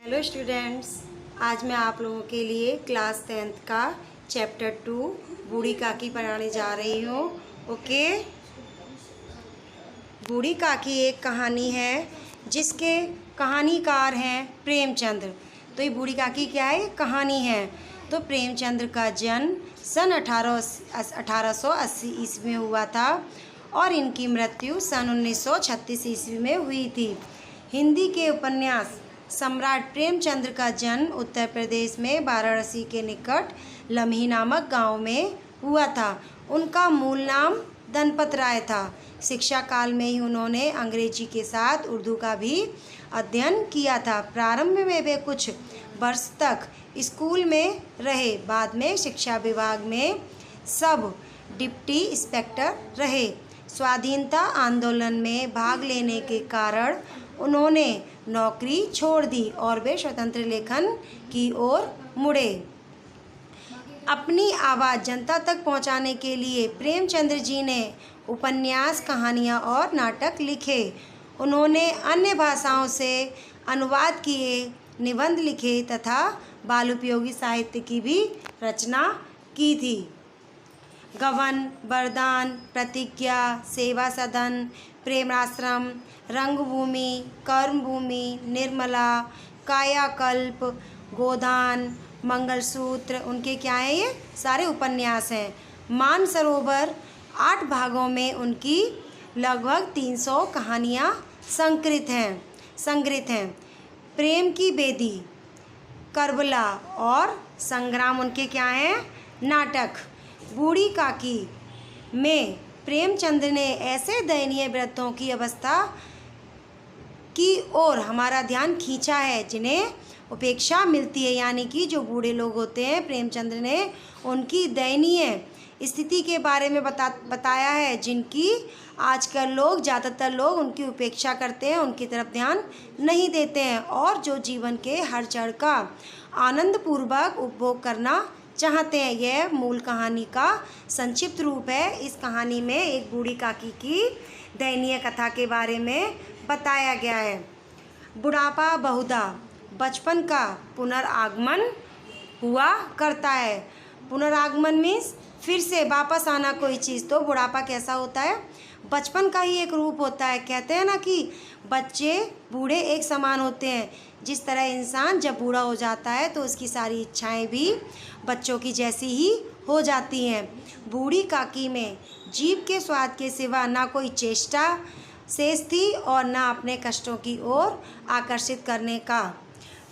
Hello students, आज मैं आप लोगों के लिए क्लास 10th का चैप्टर 2 बूढ़ी काकी पढ़ाने जा रही हूँ। ओके। बूढ़ी काकी एक कहानी है जिसके कहानीकार हैं प्रेमचंद्र। तो ये बूढ़ी काकी क्या है? कहानी है। तो प्रेमचंद्र का जन्म सन 1880 ईस्वी में हुआ था और इनकी मृत्यु सन 1936 ईस्वी में हुई थी। हिंदी के उपन्यास सम्राट प्रेमचंद्र का जन्म उत्तर प्रदेश में वाराणसी के निकट लम्ही नामक गांव में हुआ था। उनका मूल नाम धनपत राय था। शिक्षा काल में ही उन्होंने अंग्रेजी के साथ उर्दू का भी अध्ययन किया था। प्रारंभ में वे कुछ वर्ष तक स्कूल में रहे। बाद में शिक्षा विभाग में सब डिप्टी इंस्पेक्टर रहे। स्वाधीनता आंदोलन में भाग लेने के कारण उन्होंने नौकरी छोड़ दी और वे स्वतंत्र लेखन की ओर मुड़े। अपनी आवाज़ जनता तक पहुंचाने के लिए प्रेमचंद्र जी ने उपन्यास, कहानियां और नाटक लिखे। उन्होंने अन्य भाषाओं से अनुवाद किए, निबंध लिखे तथा बालोपयोगी साहित्य की भी रचना की थी। गबन, वरदान, प्रतिज्ञा, सेवा सदन, प्रेमाश्रम, रंगभूमि, कर्मभूमि, निर्मला, कायाकल्प, गोदान, मंगलसूत्र, उनके क्या हैं? ये सारे उपन्यास हैं। मानसरोवर 8 भागों में उनकी लगभग 300 कहानियाँ संग्रहित हैं। प्रेम की बेदी, करबला और संग्राम उनके क्या हैं? नाटक। बूढ़ी काकी में प्रेमचंद्र ने ऐसे दयनीय वृद्धों की अवस्था की ओर हमारा ध्यान खींचा है जिन्हें उपेक्षा मिलती है, यानी कि जो बूढ़े लोग होते हैं, प्रेमचंद्र ने उनकी दयनीय स्थिति के बारे में बताया है, जिनकी आजकल ज़्यादातर लोग उनकी उपेक्षा करते हैं, उनकी तरफ ध्यान नहीं देते हैं और जो जीवन के हर क्षण का आनंदपूर्वक उपभोग करना चाहते हैं। यह मूल कहानी का संक्षिप्त रूप है। इस कहानी में एक बूढ़ी काकी की दयनीय कथा के बारे में बताया गया है। बुढ़ापा बहुधा बचपन का पुनरागमन हुआ करता है। पुनरागमन मीन्स फिर से वापस आना कोई चीज़। तो बुढ़ापा कैसा होता है? बचपन का ही एक रूप होता है। कहते हैं ना कि बच्चे बूढ़े एक समान होते हैं। जिस तरह इंसान जब बूढ़ा हो जाता है तो उसकी सारी इच्छाएं भी बच्चों की जैसी ही हो जाती हैं। बूढ़ी काकी में जीभ के स्वाद के सिवा ना कोई चेष्टा शेष थी और ना अपने कष्टों की ओर आकर्षित करने का।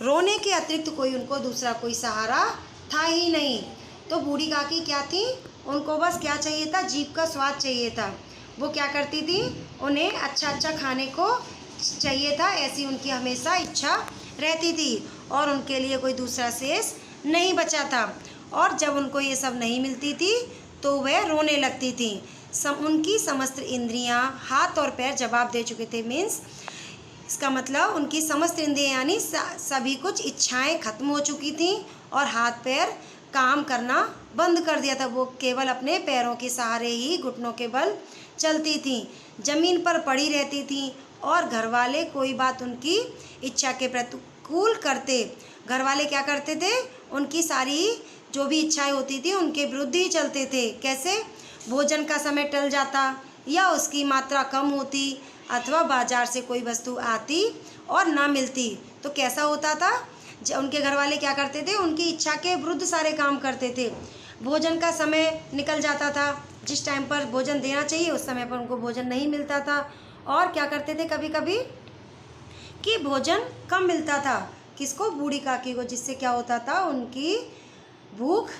रोने के अतिरिक्त कोई उनको दूसरा कोई सहारा था ही नहीं। तो बूढ़ी काकी क्या थी? उनको बस क्या चाहिए था? जीभ का स्वाद चाहिए था। वो क्या करती थी? उन्हें अच्छा अच्छा खाने को चाहिए था, ऐसी उनकी हमेशा इच्छा रहती थी और उनके लिए कोई दूसरा शेष नहीं बचा था। और जब उनको ये सब नहीं मिलती थी तो वह रोने लगती थी। उनकी समस्त इंद्रियां, हाथ और पैर जवाब दे चुके थे। मीन्स इसका मतलब उनकी समस्त इंद्रियां यानी सभी कुछ इच्छाएं खत्म हो चुकी थी और हाथ पैर काम करना बंद कर दिया था। वो केवल अपने पैरों के सहारे ही घुटनों के बल चलती थी, ज़मीन पर पड़ी रहती थी और घर वाले कोई बात उनकी इच्छा के प्रतिकूल करते। घर वाले क्या करते थे? उनकी सारी जो भी इच्छाएं होती थी उनके विरुद्ध ही चलते थे। कैसे? भोजन का समय टल जाता या उसकी मात्रा कम होती अथवा बाजार से कोई वस्तु आती और ना मिलती तो कैसा होता था? उनके घर वाले क्या करते थे? उनकी इच्छा के विरुद्ध सारे काम करते थे। भोजन का समय निकल जाता था, जिस टाइम पर भोजन देना चाहिए उस समय पर उनको भोजन नहीं मिलता था। और क्या करते थे कभी कभी कि भोजन कम मिलता था। किसको? बूढ़ी काकी को। जिससे क्या होता था? उनकी भूख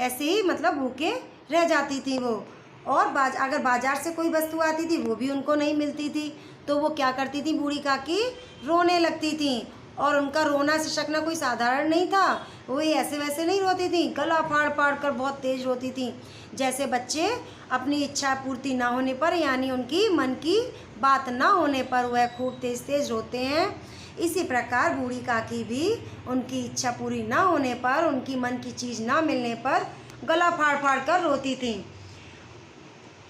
ऐसे ही मतलब भूखे रह जाती थी वो। और अगर बाजार से कोई वस्तु आती थी वो भी उनको नहीं मिलती थी तो वो क्या करती थी? बूढ़ी काकी रोने लगती थी। और उनका रोना सिसकना कोई साधारण नहीं था। वो ऐसे वैसे नहीं रोती थी, गला फाड़ फाड़ कर बहुत तेज रोती थी, जैसे बच्चे अपनी इच्छा पूर्ति ना होने पर यानी उनकी मन की बात ना होने पर वह खूब तेज तेज रोते हैं। इसी प्रकार बूढ़ी काकी भी उनकी इच्छा पूरी ना होने पर, उनकी मन की चीज़ ना मिलने पर गला फाड़ फाड़ कर रोती थी।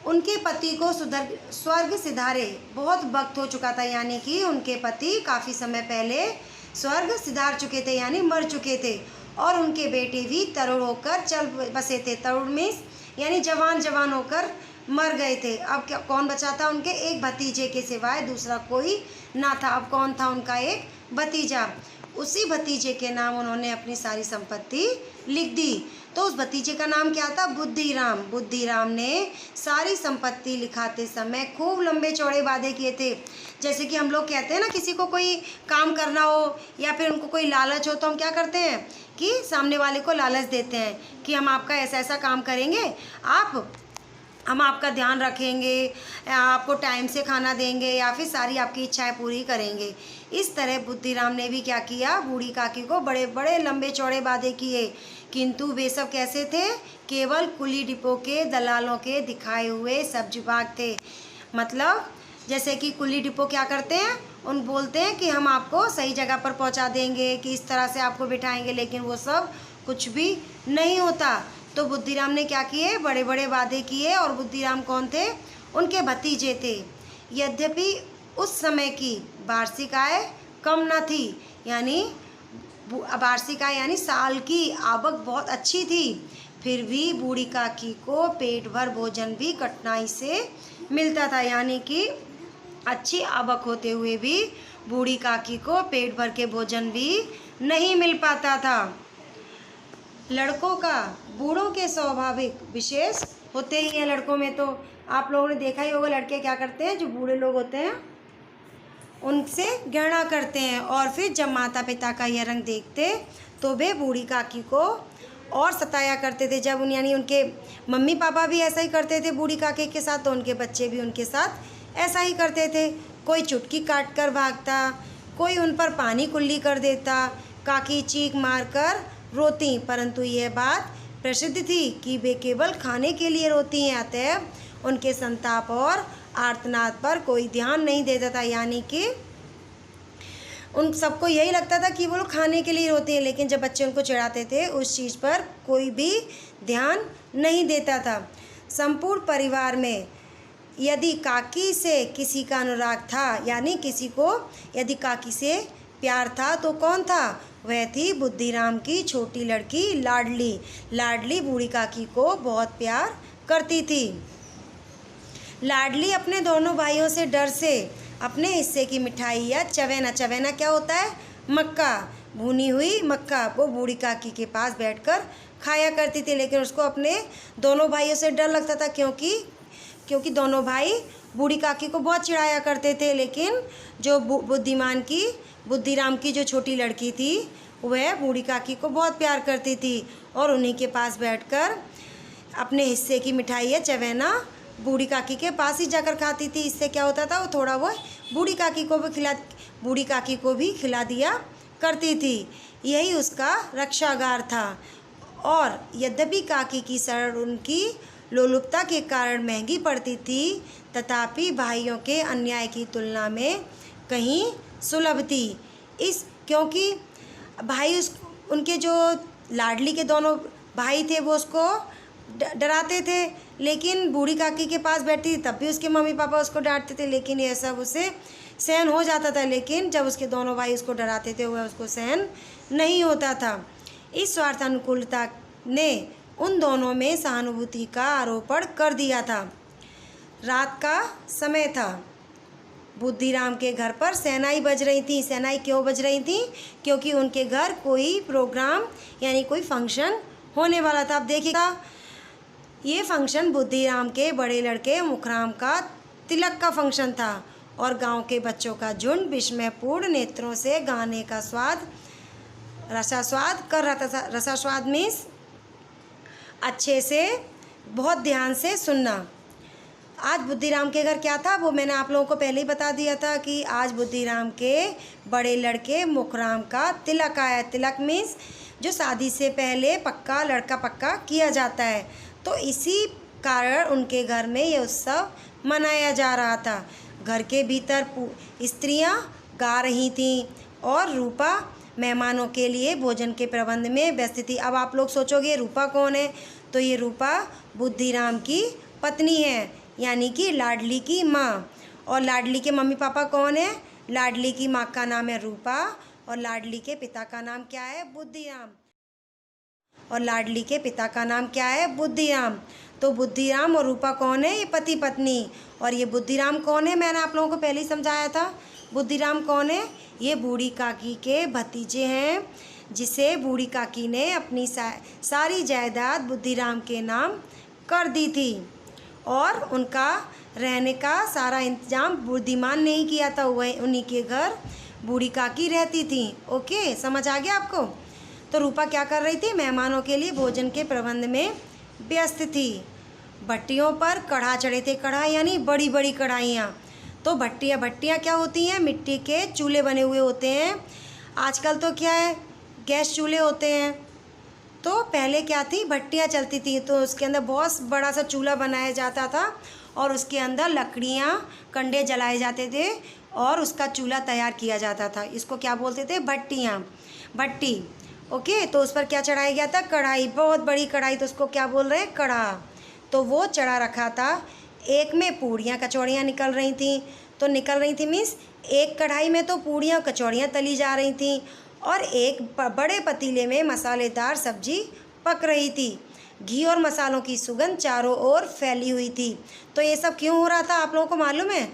उनके पति को स्वर्ग सिधारे बहुत वक्त हो चुका था, यानी कि उनके पति काफ़ी समय पहले स्वर्ग सिधार चुके थे यानी मर चुके थे, और उनके बेटे भी तरुण होकर चल बसे थे। तरुण मीन्स यानी जवान होकर मर गए थे। अब क्या कौन बचा था उनके? एक भतीजे के सिवाय दूसरा कोई ना था। अब कौन था उनका? एक भतीजा। उसी भतीजे के नाम उन्होंने अपनी सारी संपत्ति लिख दी। तो उस भतीजे का नाम क्या था? बुद्धिराम। बुद्धिराम ने सारी संपत्ति लिखाते समय खूब लंबे चौड़े वादे किए थे। जैसे कि हम लोग कहते हैं ना, किसी को कोई काम करना हो या फिर उनको कोई लालच हो तो हम क्या करते हैं कि सामने वाले को लालच देते हैं कि हम आपका ऐसा ऐसा काम करेंगे, हम आपका ध्यान रखेंगे, आपको टाइम से खाना देंगे या फिर सारी आपकी इच्छाएं पूरी करेंगे। इस तरह बुद्धिराम ने भी क्या किया? बूढ़ी काकी को बड़े बड़े लंबे चौड़े वादे किए, किंतु वे सब कैसे थे? केवल कुली डिपो के दलालों के दिखाए हुए सब्जी बाग थे। मतलब जैसे कि कुली डिपो क्या करते हैं? उन बोलते हैं कि हम आपको सही जगह पर पहुंचा देंगे, कि इस तरह से आपको बिठाएंगे, लेकिन वो सब कुछ भी नहीं होता। तो बुद्धिराम ने क्या किए? बड़े बड़े वादे किए। और बुद्धिराम कौन थे? उनके भतीजे थे। यद्यपि उस समय की वार्षिक आय कम न थी, यानी वार्षिक आय यानी साल की आवक बहुत अच्छी थी, फिर भी बूढ़ी काकी को पेट भर भोजन भी कठिनाई से मिलता था। यानी कि अच्छी आवक होते हुए भी बूढ़ी काकी को पेट भर के भोजन भी नहीं मिल पाता था। लड़कों का बूढ़ों के स्वाभाविक विशेष होते ही हैं। लड़कों में तो आप लोगों ने देखा ही होगा, लड़के क्या करते हैं? जो बूढ़े लोग होते हैं उनसे घृणा करते हैं, और फिर जब माता पिता का यह रंग देखते तो वे बूढ़ी काकी को और सताया करते थे। जब यानी उनके मम्मी पापा भी ऐसा ही करते थे बूढ़ी काकी के साथ, तो उनके बच्चे भी उनके साथ ऐसा ही करते थे। कोई चुटकी काट कर भागता, कोई उन पर पानी कुल्ली कर देता। काकी चीख मार कर रोती, परंतु यह बात प्रसिद्ध थी कि वे केवल खाने के लिए रोती हैं, अतएव उनके संताप और आर्तनाद पर कोई ध्यान नहीं देता था। यानी कि उन सबको यही लगता था कि वो लोग खाने के लिए रोते हैं, लेकिन जब बच्चे उनको चिढ़ाते थे उस चीज़ पर कोई भी ध्यान नहीं देता था। संपूर्ण परिवार में यदि काकी से किसी का अनुराग था, यानी किसी को यदि काकी से प्यार था, तो कौन था? वह थी बुद्धिराम की छोटी लड़की लाडली। लाडली बूढ़ी काकी को बहुत प्यार करती थी। लाडली अपने दोनों भाइयों से डर से अपने हिस्से की मिठाई या चवेना, चवेना क्या होता है? मक्का, भुनी हुई मक्का, वो बूढ़ी काकी के पास बैठकर खाया करती थी। लेकिन उसको अपने दोनों भाइयों से डर लगता था, क्योंकि दोनों भाई बूढ़ी काकी को बहुत चिढ़ाया करते थे। लेकिन जो बुद्धिराम की जो छोटी लड़की थी वह बूढ़ी काकी को बहुत प्यार करती थी, और उन्हीं के पास बैठकर अपने हिस्से की मिठाई या चवेना बूढ़ी काकी के पास ही जाकर खाती थी। इससे क्या होता था? वो थोड़ा वो बूढ़ी काकी को भी खिला दिया करती थी। यही उसका रक्षागार था। और यद्यपि काकी की शरण उनकी लोलुपता के कारण महंगी पड़ती थी, तथापि भाइयों के अन्याय की तुलना में कहीं सुलभ थी। क्योंकि भाई उनके जो लाडली के दोनों भाई थे वो उसको डराते थे, लेकिन बूढ़ी काकी के पास बैठी थी तब भी उसके मम्मी पापा उसको डांटते थे, लेकिन यह सब उसे सहन हो जाता था। लेकिन जब उसके दोनों भाई उसको डराते थे वह उसको सहन नहीं होता था। इस स्वार्थानुकूलता ने उन दोनों में सहानुभूति का आरोपण कर दिया था। रात का समय था। बुद्धिराम के घर पर शहनाई बज रही थी। शहनाई क्यों बज रही थी? क्योंकि उनके घर कोई प्रोग्राम यानी कोई फंक्शन होने वाला था। अब देखिएगा, ये फंक्शन बुद्धिराम के बड़े लड़के मुखराम का तिलक का फंक्शन था, और गांव के बच्चों का झुंड विस्मयपूर्ण नेत्रों से गाने का रसास्वाद कर रहा था। रसास्वाद मीन्स अच्छे से, बहुत ध्यान से सुनना। आज बुद्धिराम के घर क्या था वो मैंने आप लोगों को पहले ही बता दिया था कि आज बुद्धिराम के बड़े लड़के मुखराम का तिलक आया। तिलक मीन्स जो शादी से पहले लड़का पक्का किया जाता है। तो इसी कारण उनके घर में ये उत्सव मनाया जा रहा था। घर के भीतर स्त्रियां गा रही थीं और रूपा मेहमानों के लिए भोजन के प्रबंध में व्यस्त थी। अब आप लोग सोचोगे रूपा कौन है? तो ये रूपा बुद्धिराम की पत्नी है, यानी कि लाडली की माँ। और लाडली के मम्मी पापा कौन है? लाडली की माँ का नाम है रूपा और लाडली के पिता का नाम क्या है? बुद्धिराम। और लाडली के पिता का नाम क्या है? बुद्धिराम। तो बुद्धिराम और रूपा कौन है? ये पति पत्नी। और ये बुद्धिराम कौन है? मैंने आप लोगों को पहले ही समझाया था। बुद्धिराम कौन है? ये बूढ़ी काकी के भतीजे हैं, जिसे बूढ़ी काकी ने अपनी सारी जायदाद बुद्धिराम के नाम कर दी थी और उनका रहने का सारा इंतजाम बुद्धिमान ने ही किया था। वह उन्हीं के घर बूढ़ी काकी रहती थी। ओके, समझ आ गया आपको? तो रूपा क्या कर रही थी? मेहमानों के लिए भोजन के प्रबंध में व्यस्त थी। भट्टियों पर कढ़ा चढ़े थे। कढ़ा यानी बड़ी बड़ी कढ़ाइयाँ। तो भट्टियाँ क्या होती हैं? मिट्टी के चूल्हे बने हुए होते हैं। आजकल तो क्या है, गैस चूल्हे होते हैं। तो पहले क्या थी? भट्टियाँ चलती थी, तो उसके अंदर बहुत बड़ा सा चूल्हा बनाया जाता था और उसके अंदर लकड़ियाँ, कंडे जलाए जाते थे और उसका चूल्हा तैयार किया जाता था। इसको क्या बोलते थे? भट्टी। ओके, तो उस पर क्या चढ़ाया गया था? कढ़ाई, बहुत बड़ी कढ़ाई, तो उसको क्या बोल रहे हैं? कढ़ा। तो वो चढ़ा रखा था। एक में पूड़ियाँ कचौड़ियाँ निकल रही थी। तो निकल रही थी मीन्स एक कढ़ाई में तो पूड़ियाँ कचौड़ियाँ तली जा रही थी और एक बड़े पतीले में मसालेदार सब्जी पक रही थी। घी और मसालों की सुगंध चारों ओर फैली हुई थी। तो ये सब क्यों हो रहा था, आप लोगों को मालूम है?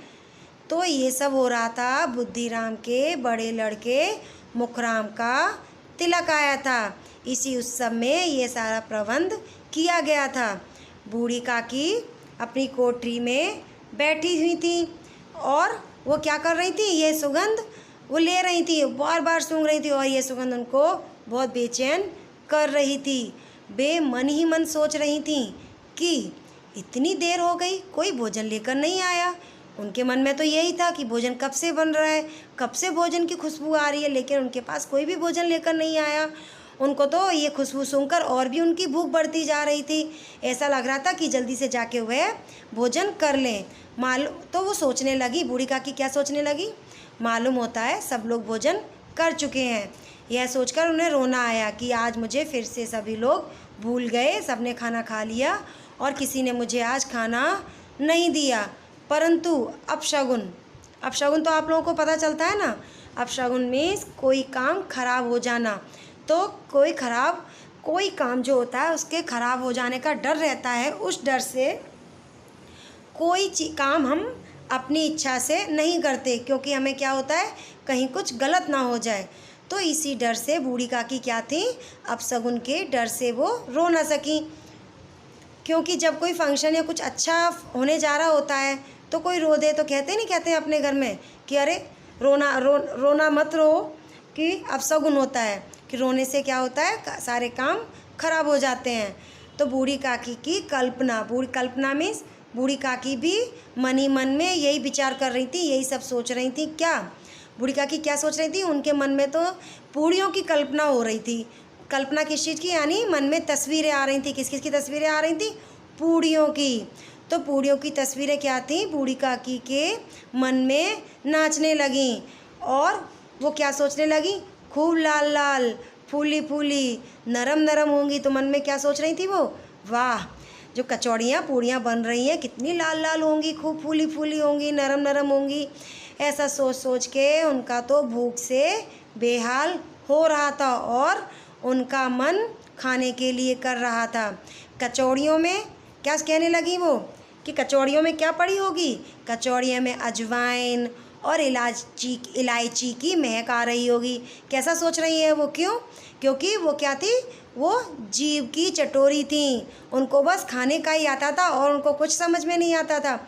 तो ये सब हो रहा था, बुद्धिराम के बड़े लड़के मुखराम का तिलक आया था। इसी उत्सव में ये सारा प्रबंध किया गया था। बूढ़ी काकी अपनी कोठरी में बैठी हुई थी और वो क्या कर रही थी? ये सुगंध वो ले रही थी, बार बार सूंघ रही थी और ये सुगंध उनको बहुत बेचैन कर रही थी। वे मन ही मन सोच रही थी कि इतनी देर हो गई, कोई भोजन लेकर नहीं आया। उनके मन में तो यही था कि भोजन कब से बन रहा है, कब से भोजन की खुशबू आ रही है, लेकिन उनके पास कोई भी भोजन लेकर नहीं आया। उनको तो ये खुशबू सुनकर और भी उनकी भूख बढ़ती जा रही थी। ऐसा लग रहा था कि जल्दी से जाके वह भोजन कर लें। तो वो सोचने लगी, बूढ़ी काकी क्या सोचने लगी? मालूम होता है सब लोग भोजन कर चुके हैं। यह सोचकर उन्हें रोना आया कि आज मुझे फिर से सभी लोग भूल गए, सबने खाना खा लिया और किसी ने मुझे आज खाना नहीं दिया। परंतु अपशगुन तो आप लोगों को पता चलता है ना। अपशगुन मीन्स कोई काम खराब हो जाना। तो कोई काम जो होता है उसके खराब हो जाने का डर रहता है। उस डर से कोई काम हम अपनी इच्छा से नहीं करते, क्योंकि हमें क्या होता है, कहीं कुछ गलत ना हो जाए। तो इसी डर से बूढ़ी काकी क्या थी? अपशगुन के डर से वो रो ना सकी। क्योंकि जब कोई फंक्शन या कुछ अच्छा होने जा रहा होता है तो कोई रो दे तो नहीं कहते हैं अपने घर में कि अरे रोना मत रो, कि अपशगुन होता है कि रोने से क्या होता है, सारे काम खराब हो जाते हैं। तो बूढ़ी काकी की कल्पना मीन्स बूढ़ी काकी भी मन ही मन में यही विचार कर रही थी, यही सब सोच रही थी। क्या बूढ़ी काकी क्या सोच रही थी? उनके मन में तो पूड़ियों की कल्पना हो रही थी। कल्पना किस चीज़ की? यानी मन में तस्वीरें आ रही थी। किस किस की तस्वीरें आ रही थी? पूड़ियों की। तो पूड़ियों की तस्वीरें क्या थी? बूढ़ी काकी के मन में नाचने लगीं और वो क्या सोचने लगी? खूब लाल लाल, फूली फूली, नरम नरम होंगी। तो मन में क्या सोच रही थी वो? वाह, जो पूड़ियाँ बन रही हैं कितनी लाल लाल होंगी, खूब फूली फूली होंगी, नरम नरम होंगी। ऐसा सोच सोच के उनका तो भूख से बेहाल हो रहा था और उनका मन खाने के लिए कर रहा था। कचौड़ियों में क्या कहने लगी वो कि कचौड़ियों में क्या पड़ी होगी? कचौड़ियों में अजवाइन और इलायची की महक आ रही होगी। कैसा सोच रही है वो? क्यों? क्योंकि वो क्या थी? वो जीभ की चटोरी थी। उनको बस खाने का ही आता था और उनको कुछ समझ में नहीं आता था।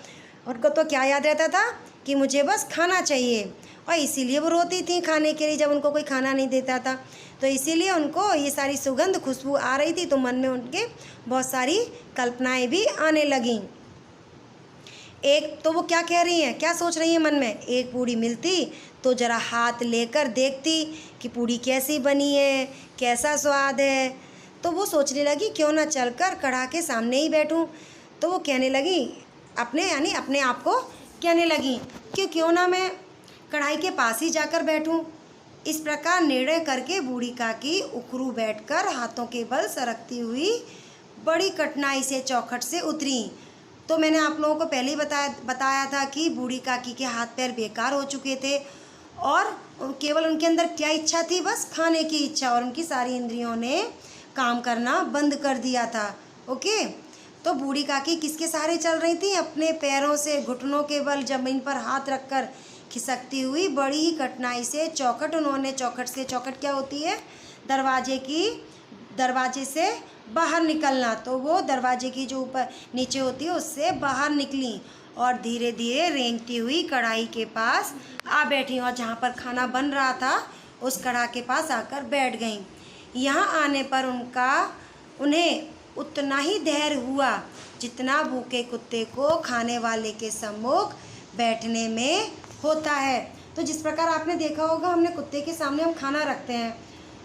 उनको तो क्या याद रहता था कि मुझे बस खाना चाहिए, और इसीलिए वो रोती थी खाने के लिए जब उनको कोई खाना नहीं देता था। तो इसीलिए उनको ये सारी सुगंध खुशबू आ रही थी, तो मन में उनके बहुत सारी कल्पनाएं भी आने लगीं। एक तो वो क्या कह रही हैं, क्या सोच रही हैं मन में? एक पूड़ी मिलती तो ज़रा हाथ लेकर देखती कि पूड़ी कैसी बनी है, कैसा स्वाद है। तो वो सोचने लगी क्यों ना चलकर कढ़ा के सामने ही बैठूं। तो वो कहने लगी अपने आप को कहने लगी कि क्यों ना मैं कढ़ाई के पास ही जाकर बैठूं। इस प्रकार निर्णय करके बूढ़ी काकी उखरू बैठकर हाथों के बल सरकती हुई बड़ी कठिनाई से चौखट से उतरी। तो मैंने आप लोगों को पहले ही बताया था कि बूढ़ी काकी के हाथ पैर बेकार हो चुके थे और केवल उनके अंदर क्या इच्छा थी, बस खाने की इच्छा, और उनकी सारी इंद्रियों ने काम करना बंद कर दिया था। ओके, तो बूढ़ी काकी किसके सहारे चल रही थी? अपने पैरों से घुटनों के बल ज़मीन पर हाथ रखकर खिसकती हुई बड़ी ही कठिनाई से चौखट उन्होंने, चौखट क्या होती है? दरवाजे से बाहर निकलना, तो वो दरवाजे की जो ऊपर नीचे होती है उससे बाहर निकली और धीरे धीरे रेंगती हुई कढ़ाई के पास आ बैठी और जहाँ पर खाना बन रहा था उस कढ़ाई के पास आकर बैठ गईं। यहाँ आने पर उन्हें उतना ही धैर्य हुआ जितना भूखे कुत्ते को खाने वाले के सम्मुख बैठने में होता है। तो जिस प्रकार आपने देखा होगा, हमने कुत्ते के सामने हम खाना रखते हैं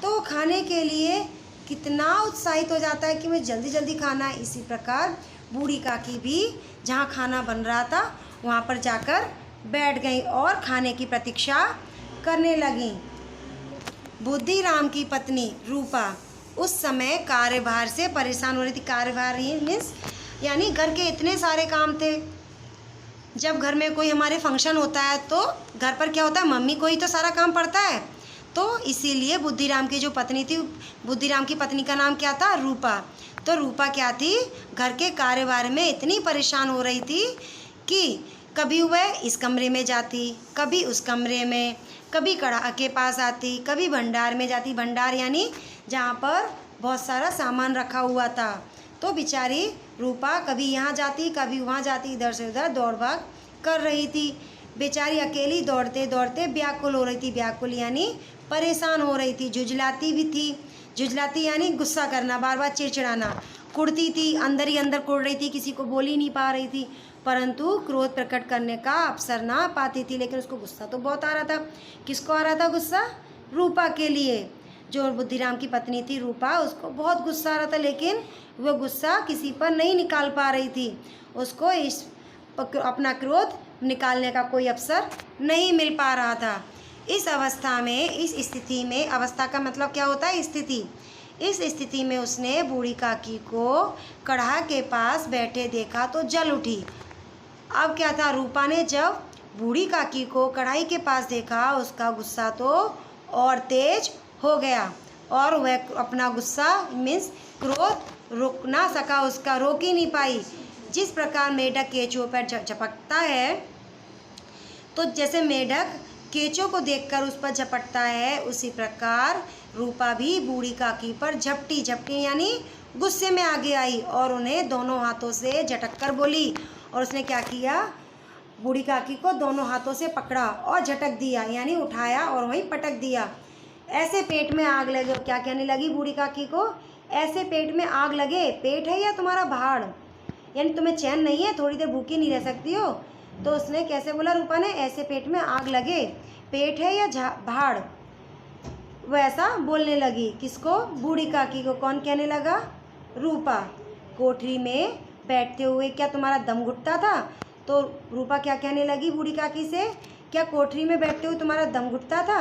तो वो खाने के लिए कितना उत्साहित हो जाता है कि मुझे जल्दी जल्दी खाना है। इसी प्रकार बूढ़ी काकी भी जहाँ खाना बन रहा था वहाँ पर जाकर बैठ गई और खाने की प्रतीक्षा करने लगी। बुद्धिराम की पत्नी रूपा उस समय कार्यभार से परेशान हो रही थी। कार्यभार मीन्स यानी घर के इतने सारे काम थे। जब घर में कोई हमारे फंक्शन होता है तो घर पर क्या होता है, मम्मी को ही तो सारा काम पड़ता है। तो इसीलिए बुद्धिराम की जो पत्नी थी, बुद्धिराम की पत्नी का नाम क्या था? रूपा। तो रूपा क्या थी, घर के कार्यभार में इतनी परेशान हो रही थी कि कभी वह इस कमरे में जाती, कभी उस कमरे में, कभी कढ़ा के पास आती, कभी भंडार में जाती। भंडार यानी जहाँ पर बहुत सारा सामान रखा हुआ था। तो बेचारी रूपा कभी यहाँ जाती, कभी वहाँ जाती, इधर से उधर दौड़ भाग कर रही थी। बेचारी अकेली दौड़ते दौड़ते व्याकुल हो रही थी। व्याकुल यानी परेशान हो रही थी। झुझलाती भी थी। झुझलाती यानी गुस्सा करना, बार बार चिड़चिड़ाना। कुड़ती थी, अंदर ही अंदर कुड़ रही थी, किसी को बोल ही नहीं पा रही थी, परंतु क्रोध प्रकट करने का अवसर ना पाती थी। लेकिन उसको गुस्सा तो बहुत आ रहा था। किसको आ रहा था गुस्सा? रूपा के लिए। जो बुद्धिराम की पत्नी थी रूपा, उसको बहुत गुस्सा आ रहा था, लेकिन वो गुस्सा किसी पर नहीं निकाल पा रही थी। उसको अपना क्रोध निकालने का कोई अवसर नहीं मिल पा रहा था। इस अवस्था में, इस स्थिति में, अवस्था का मतलब क्या होता है? स्थिति। इस स्थिति में उसने बूढ़ी काकी को कढ़ा के पास बैठे देखा तो जल उठी। अब क्या था, रूपा ने जब बूढ़ी काकी को कढ़ाई के पास देखा, उसका गुस्सा तो और तेज हो गया और वह अपना गुस्सा मीन्स क्रोध रोक ना सका, उसका रोक ही नहीं पाई। जिस प्रकार मेढक केंचुओं पर झपकता है, तो जैसे मेढक केंचुओं को देखकर उस पर झपटता है, उसी प्रकार रूपा भी बूढ़ी काकी पर झपटी यानी गुस्से में आगे आई और उन्हें दोनों हाथों से झटक कर बोली। और उसने क्या किया, बूढ़ी काकी को दोनों हाथों से पकड़ा और झटक दिया, यानी उठाया और वहीं पटक दिया। ऐसे पेट में आग लगे। क्या कहने लगी बूढ़ी काकी को? ऐसे पेट में आग लगे। पेट है या तुम्हारा भाड़, यानी तुम्हें चैन नहीं है, थोड़ी देर भूखी नहीं रह सकती हो? तो उसने कैसे बोला रूपा ने? ऐसे पेट में आग लगे, पेट है या भाड़, वैसा बोलने लगी। किसको? बूढ़ी काकी को। कौन कहने लगा? रूपा। कोठरी में बैठते हुए क्या तुम्हारा दम घुटता था? तो रूपा क्या कहने लगी बूढ़ी काकी से? क्या कोठरी में बैठते हुए तुम्हारा दम घुटता था?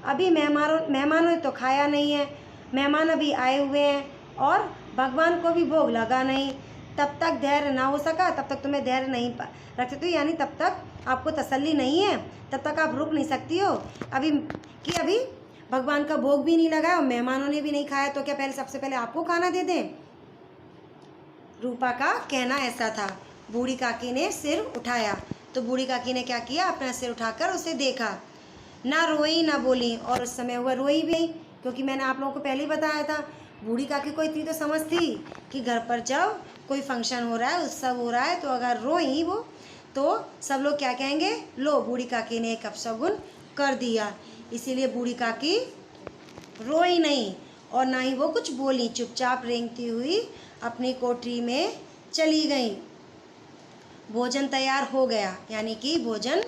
अभी मेहमानों ने तो खाया नहीं है, मेहमान अभी आए हुए हैं और भगवान को भी भोग लगा नहीं। तब तक धैर्य ना हो सका, तब तक तुम्हें धैर्य नहीं रख सकती, यानी तब तक आपको तसल्ली नहीं है, तब तक आप रुक नहीं सकती हो। अभी भगवान का भोग भी नहीं लगा और मेहमानों ने भी नहीं खाया, तो क्या पहले सबसे पहले आपको खाना दे दें? रूपा का कहना ऐसा था। बूढ़ी काकी ने सिर उठाया, तो बूढ़ी काकी ने क्या किया, अपना सिर उठाकर उसे देखा। ना रोई ना बोली, और उस समय वह रोई भी नहीं, क्योंकि मैंने आप लोगों को पहले ही बताया था, बूढ़ी काकी को इतनी तो समझ थी कि घर पर जब कोई फंक्शन हो रहा है, उत्सव हो रहा है, तो अगर रोई वो तो सब लोग क्या कहेंगे, लो बूढ़ी काकी ने एक अपशगुन कर दिया। इसीलिए बूढ़ी काकी रोई नहीं और ना ही वो कुछ बोली, चुपचाप रेंगती हुई अपनी कोठरी में चली गई। भोजन तैयार हो गया, यानी कि भोजन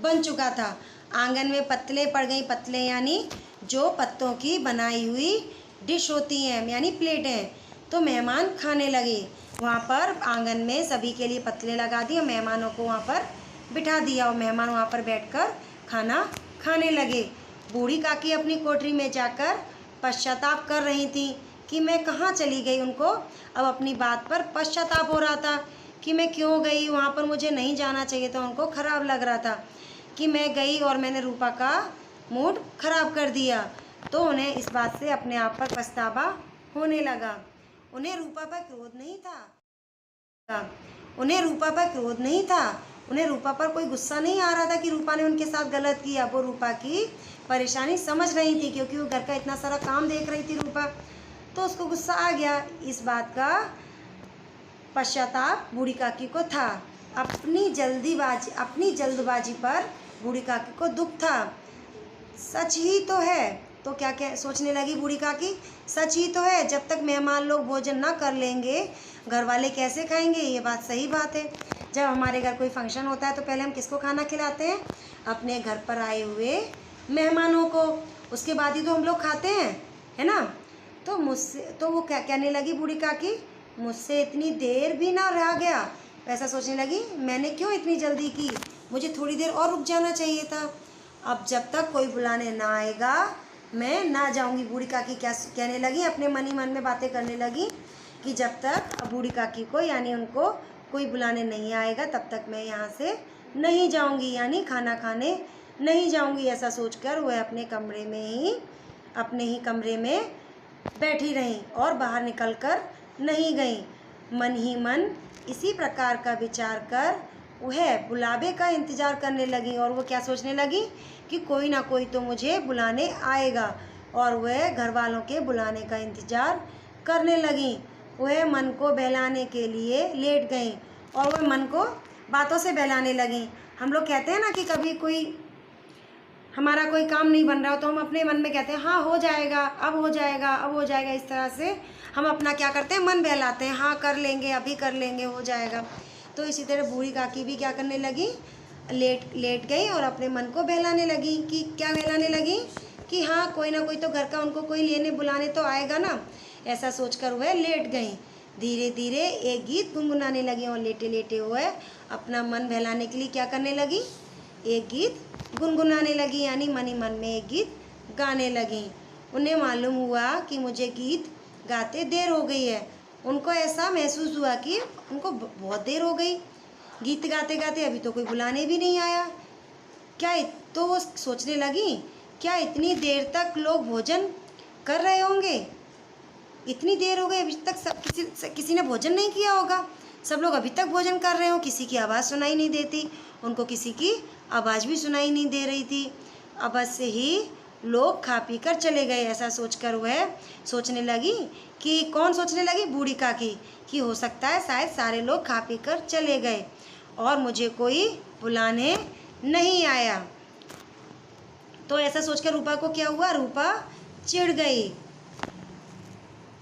बन चुका था। आंगन में पत्तले पड़ गई। पत्तले यानी जो पत्तों की बनाई हुई डिश होती हैं, यानी प्लेटें। तो मेहमान खाने लगे। वहाँ पर आंगन में सभी के लिए पत्तले लगा दिए, मेहमानों को वहाँ पर बिठा दिया और मेहमान वहाँ पर बैठकर खाना खाने लगे। बूढ़ी काकी अपनी कोठरी में जाकर पश्चाताप कर रही थी कि मैं कहाँ चली गई। उनको अब अपनी बात पर पश्चाताप हो रहा था कि मैं क्यों गई वहाँ पर, मुझे नहीं जाना चाहिए था। उनको खराब लग रहा था कि मैं गई और मैंने रूपा का मूड खराब कर दिया। तो उन्हें इस बात से अपने आप पर पछतावा होने लगा। उन्हें रूपा पर क्रोध नहीं था। उन्हें रूपा पर क्रोध नहीं था। उन्हें रूपा पर कोई गुस्सा नहीं आ रहा था कि रूपा ने उनके साथ गलत किया। वो रूपा की परेशानी समझ रही थी, क्योंकि वो घर का इतना सारा काम देख रही थी रूपा। तो उसको गुस्सा आ गया। इस बात का पश्चाताप बूढ़ी काकी को था। अपनी जल्दबाजी पर बूढ़ी काकी को दुख था। सच ही तो है। तो क्या सोचने लगी बूढ़ी काकी, सच ही तो है, जब तक मेहमान लोग भोजन ना कर लेंगे घर वाले कैसे खाएंगे। ये बात सही बात है। जब हमारे घर कोई फंक्शन होता है तो पहले हम किसको खाना खिलाते हैं? अपने घर पर आए हुए मेहमानों को। उसके बाद ही तो हम लोग खाते हैं, है ना। तो वो क्या कहने लगी बूढ़ी काकी, मुझसे इतनी देर भी ना रह गया। ऐसा सोचने लगी, मैंने क्यों इतनी जल्दी की, मुझे थोड़ी देर और रुक जाना चाहिए था। अब जब तक कोई बुलाने ना आएगा मैं ना जाऊंगी। बूढ़ी काकी क्या कहने लगी, अपने मन ही मन में बातें करने लगी कि जब तक बूढ़ी काकी को यानी उनको कोई बुलाने नहीं आएगा तब तक मैं यहाँ से नहीं जाऊंगी, यानी खाना खाने नहीं जाऊंगी। ऐसा सोचकर वह अपने ही कमरे में बैठी रहीं और बाहर निकलकर नहीं गईं। मन ही मन इसी प्रकार का विचार कर वह बुलावे का इंतज़ार करने लगी। और वो क्या सोचने लगी कि कोई ना कोई तो मुझे बुलाने आएगा। और वह घर वालों के बुलाने का इंतज़ार करने लगी। वह मन को बहलाने के लिए लेट गई और वह मन को बातों से बहलाने लगी। हम लोग कहते हैं ना कि कभी हमारा कोई काम नहीं बन रहा हो तो हम अपने मन में कहते हैं हाँ हो जाएगा, अब हो जाएगा, अब हो जाएगा। इस तरह से हम अपना क्या करते हैं, मन बहलाते हैं, हाँ कर लेंगे, अभी कर लेंगे, हो जाएगा। तो इसी तरह बूढ़ी काकी भी क्या करने लगी, लेट गई और अपने मन को बहलाने लगी। कि क्या बहलाने लगी कि हाँ कोई ना कोई तो घर का उनको कोई लेने बुलाने तो आएगा ना। ऐसा सोचकर वह लेट गई। धीरे धीरे एक गीत गुनगुनाने लगी और लेटे लेटे वह अपना मन बहलाने के लिए क्या करने लगी, एक गीत गुनगुनाने लगी, यानी मन ही मन में एक गीत गाने लगी। उन्हें मालूम हुआ कि मुझे गीत गाते देर हो गई है। उनको ऐसा महसूस हुआ कि उनको बहुत देर हो गई गीत गाते गाते, अभी तो कोई बुलाने भी नहीं आया। तो वो सोचने लगी, क्या इतनी देर तक लोग भोजन कर रहे होंगे, इतनी देर हो गई अभी तक किसी ने भोजन नहीं किया होगा। सब लोग अभी तक भोजन कर रहे हो, किसी की आवाज़ सुनाई नहीं देती। उनको किसी की आवाज़ भी सुनाई नहीं दे रही थी। अब से ही लोग खा पी कर चले गए। ऐसा सोचकर वह सोचने लगी कि कौन सोचने लगी, बूढ़ी काकी, कि हो सकता है शायद सारे लोग खा पी कर चले गए और मुझे कोई बुलाने नहीं आया। तो ऐसा सोचकर रूपा को क्या हुआ, रूपा चिढ़ गई,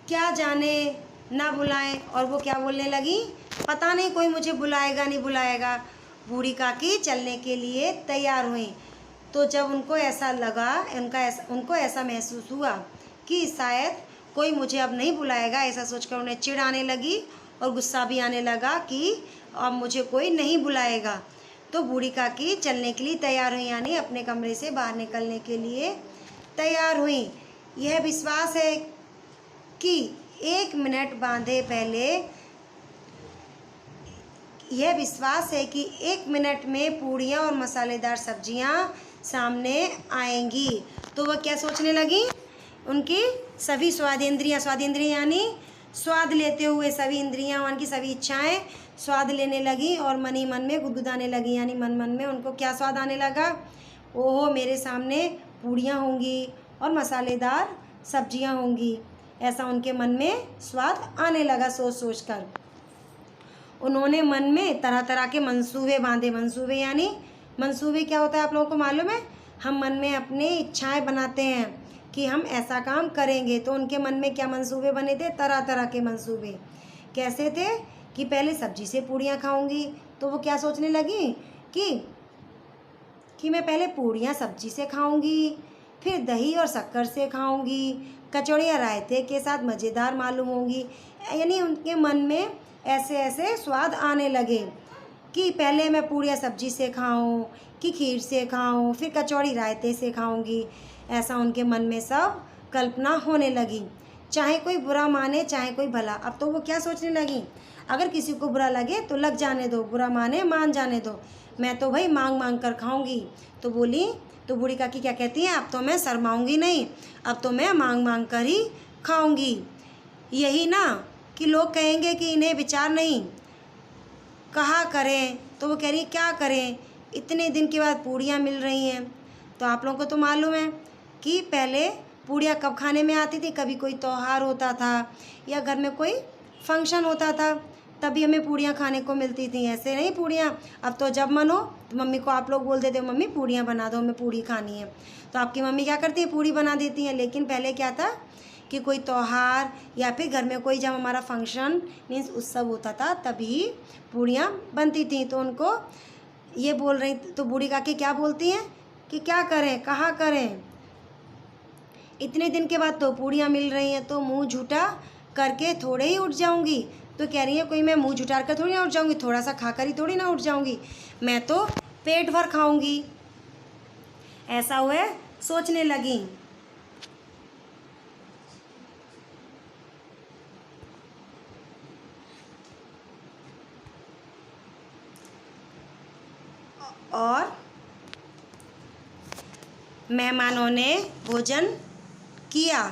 क्या जाने ना बुलाएं। और वो क्या बोलने लगी, पता नहीं कोई मुझे बुलाएगा नहीं बुलाएगा। बूढ़ी काकी चलने के लिए तैयार हुई। तो जब उनको ऐसा लगा, उनको ऐसा महसूस हुआ कि शायद कोई मुझे अब नहीं बुलाएगा, ऐसा सोचकर उन्हें चिढ़ आने लगी और गुस्सा भी आने लगा कि अब मुझे कोई नहीं बुलाएगा। तो बूढ़ी काकी चलने के लिए तैयार हुई, यानी अपने कमरे से बाहर निकलने के लिए तैयार हुई। यह विश्वास है कि 1 मिनट बांधे पहले, यह विश्वास है कि 1 मिनट में पूड़ियाँ और मसालेदार सब्जियाँ सामने आएंगी। तो वह क्या सोचने लगी, उनकी सभी स्वादेंद्रियाँ यानी स्वाद लेते हुए सभी इंद्रियाँ, उनकी सभी इच्छाएं स्वाद लेने लगी और मन ही मन में गुदगुदाने लगी, यानी मन मन में उनको क्या स्वाद आने लगा, ओहो मेरे सामने पूड़ियाँ होंगी और मसालेदार सब्जियाँ होंगी। ऐसा उनके मन में स्वाद आने लगा। सोच कर उन्होंने मन में तरह तरह के मंसूबे बांधे। मंसूबे क्या होता है आप लोगों को मालूम है? हम मन में अपने इच्छाएं बनाते हैं कि हम ऐसा काम करेंगे। तो उनके मन में क्या मंसूबे बने थे, तरह तरह के मंसूबे। कैसे थे कि पहले सब्जी से पूड़ियाँ खाऊंगी। तो वो क्या सोचने लगी कि मैं पहले पूड़ियाँ सब्जी से खाऊंगी, फिर दही और शक्कर से खाऊंगी, कचौड़ियाँ रायते के साथ मज़ेदार मालूम होंगी। यानी उनके मन में ऐसे ऐसे स्वाद आने लगे कि पहले मैं पूड़ियाँ सब्जी से खाऊं, कि खीर से खाऊं, फिर कचौड़ी रायते से खाऊंगी। ऐसा उनके मन में सब कल्पना होने लगी, चाहे कोई बुरा माने चाहे कोई भला। अब तो वो क्या सोचने लगी, अगर किसी को बुरा लगे तो लग जाने दो, बुरा माने मान जाने दो, मैं तो भाई मांग मांग कर खाऊंगी। तो बोली, तो बूढ़ी काकी क्या कहती हैं, अब तो मैं शर्माऊंगी नहीं, अब तो मैं मांग मांग कर ही खाऊंगी। यही ना कि लोग कहेंगे कि इन्हें विचार नहीं, कहा करें। तो वो कह रही क्या करें, इतने दिन के बाद पूड़ियाँ मिल रही हैं। तो आप लोगों को तो मालूम है कि पहले पूड़ियाँ कब खाने में आती थी, कभी कोई त्यौहार होता था या घर में कोई फंक्शन होता था, तभी हमें पूड़ियाँ खाने को मिलती थी। ऐसे नहीं पूड़ियाँ अब तो जब मन हो तो मम्मी को आप लोग बोल देते हो, मम्मी पूड़ियाँ बना दो, हमें पूड़ी खानी है। तो आपकी मम्मी क्या करती है, पूड़ी बना देती हैं। लेकिन पहले क्या था कि कोई त्यौहार या फिर घर में कोई जब हमारा फंक्शन मीन्स उत्सव होता था तभी पूड़ियाँ बनती थी। तो उनको ये बोल रही, तो बूढ़ी काकी क्या बोलती हैं कि क्या करें, कहाँ करें, इतने दिन के बाद तो पूड़ियाँ मिल रही हैं, तो मुंह झूठा करके थोड़े ही उठ जाऊंगी। तो कह रही है कोई मैं मुंह झूठा कर थोड़ी ना उठ जाऊंगी, थोड़ा सा खाकर ही थोड़ी ना उठ जाऊंगी, मैं तो पेट भर खाऊंगी। ऐसा हुए सोचने लगी। और मेहमानों ने भोजन किया।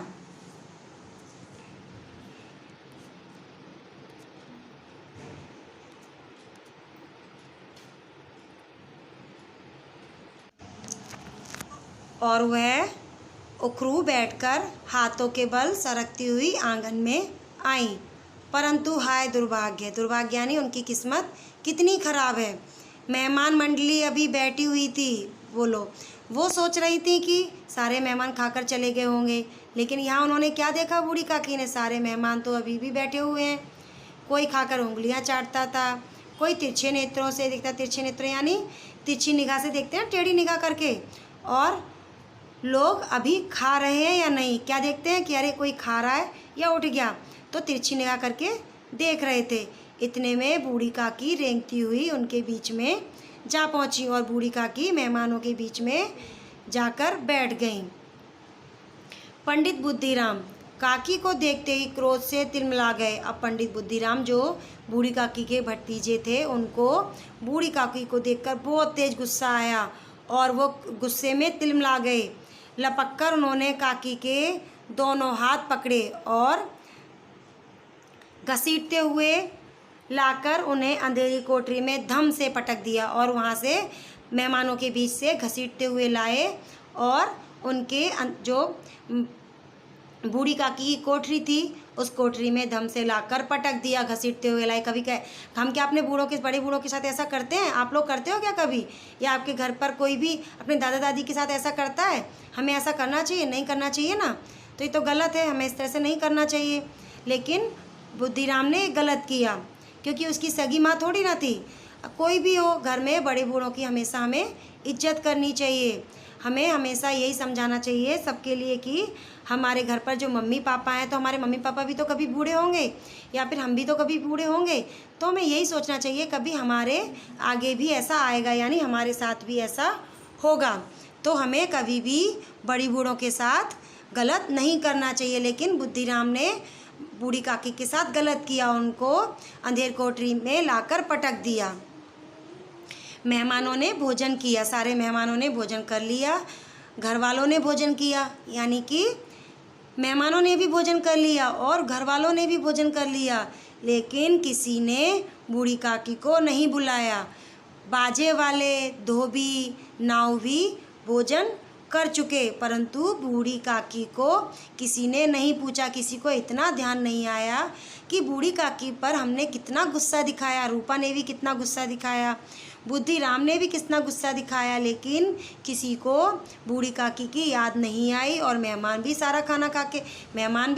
और वह उखरू बैठकर हाथों के बल सरकती हुई आंगन में आई। परंतु हाय दुर्भाग्य, दुर्भाग्य यानी उनकी किस्मत कितनी खराब है। मेहमान मंडली अभी बैठी हुई थी, वो सोच रही थी कि सारे मेहमान खाकर चले गए होंगे, लेकिन यहाँ उन्होंने क्या देखा, बूढ़ी काकी ने, सारे मेहमान तो अभी भी बैठे हुए हैं। कोई खाकर उंगलियाँ चाटता था, कोई तिरछे नेत्रों से देखता, तिरछे नेत्र यानी तिरछी निगाह से देखते हैं, टेढ़ी निगाह करके। और लोग अभी खा रहे हैं या नहीं, क्या देखते हैं कि अरे कोई खा रहा है या उठ गया, तो तिरछी निगाह करके देख रहे थे। इतने में बूढ़ी काकी रेंगती हुई उनके बीच में जा पहुंची और बूढ़ी काकी मेहमानों के बीच में जाकर बैठ गईं। पंडित बुद्धिराम काकी को देखते ही क्रोध से तिलमिला गए। अब पंडित बुद्धिराम जो बूढ़ी काकी के भतीजे थे, उनको बूढ़ी काकी को देखकर बहुत तेज गुस्सा आया और वो गुस्से में तिलमिला गए। लपक कर उन्होंने काकी के दोनों हाथ पकड़े और घसीटते हुए लाकर उन्हें अंधेरी कोठरी में धम से पटक दिया और वहाँ से मेहमानों के बीच से घसीटते हुए लाए और उनके जो बूढ़ी काकी की कोठरी थी उस कोठरी में धम से लाकर पटक दिया, घसीटते हुए लाए। कभी हम क्या अपने बड़े बूढ़ों के साथ ऐसा करते हैं? आप लोग करते हो क्या कभी? या आपके घर पर कोई भी अपने दादा दादी के साथ ऐसा करता है? हमें ऐसा करना चाहिए? नहीं करना चाहिए ना। तो ये तो गलत है, हमें इस तरह से नहीं करना चाहिए। लेकिन बुद्धिराम ने गलत किया क्योंकि उसकी सगी माँ थोड़ी ना थी। कोई भी हो घर में, बड़े बूढ़ों की हमेशा हमें इज्जत करनी चाहिए। हमें हमेशा यही समझाना चाहिए सबके लिए कि हमारे घर पर जो मम्मी पापा हैं, तो हमारे मम्मी पापा भी तो कभी बूढ़े होंगे या फिर हम भी तो कभी बूढ़े होंगे। तो हमें यही सोचना चाहिए कभी हमारे आगे भी ऐसा आएगा, यानी हमारे साथ भी ऐसा होगा। तो हमें कभी भी बड़ी बूढ़ों के साथ गलत नहीं करना चाहिए। लेकिन बुद्धिराम ने बूढ़ी काकी के साथ गलत किया, उनको अंधेर कोठरी में लाकर पटक दिया। मेहमानों ने भोजन किया, सारे मेहमानों ने भोजन कर लिया, घर वालों ने भोजन किया, यानी कि मेहमानों ने भी भोजन कर लिया और घर वालों ने भी भोजन कर लिया, लेकिन किसी ने बूढ़ी काकी को नहीं बुलाया। बाजे वाले, धोबी, नाव भी भोजन कर चुके, परंतु बूढ़ी काकी को किसी ने नहीं पूछा। किसी को इतना ध्यान नहीं आया कि बूढ़ी काकी पर हमने कितना गुस्सा दिखाया। रूपा ने भी कितना गुस्सा दिखाया, बुद्धिराम ने भी कितना गुस्सा दिखाया, लेकिन किसी को बूढ़ी काकी की याद नहीं आई। और मेहमान भी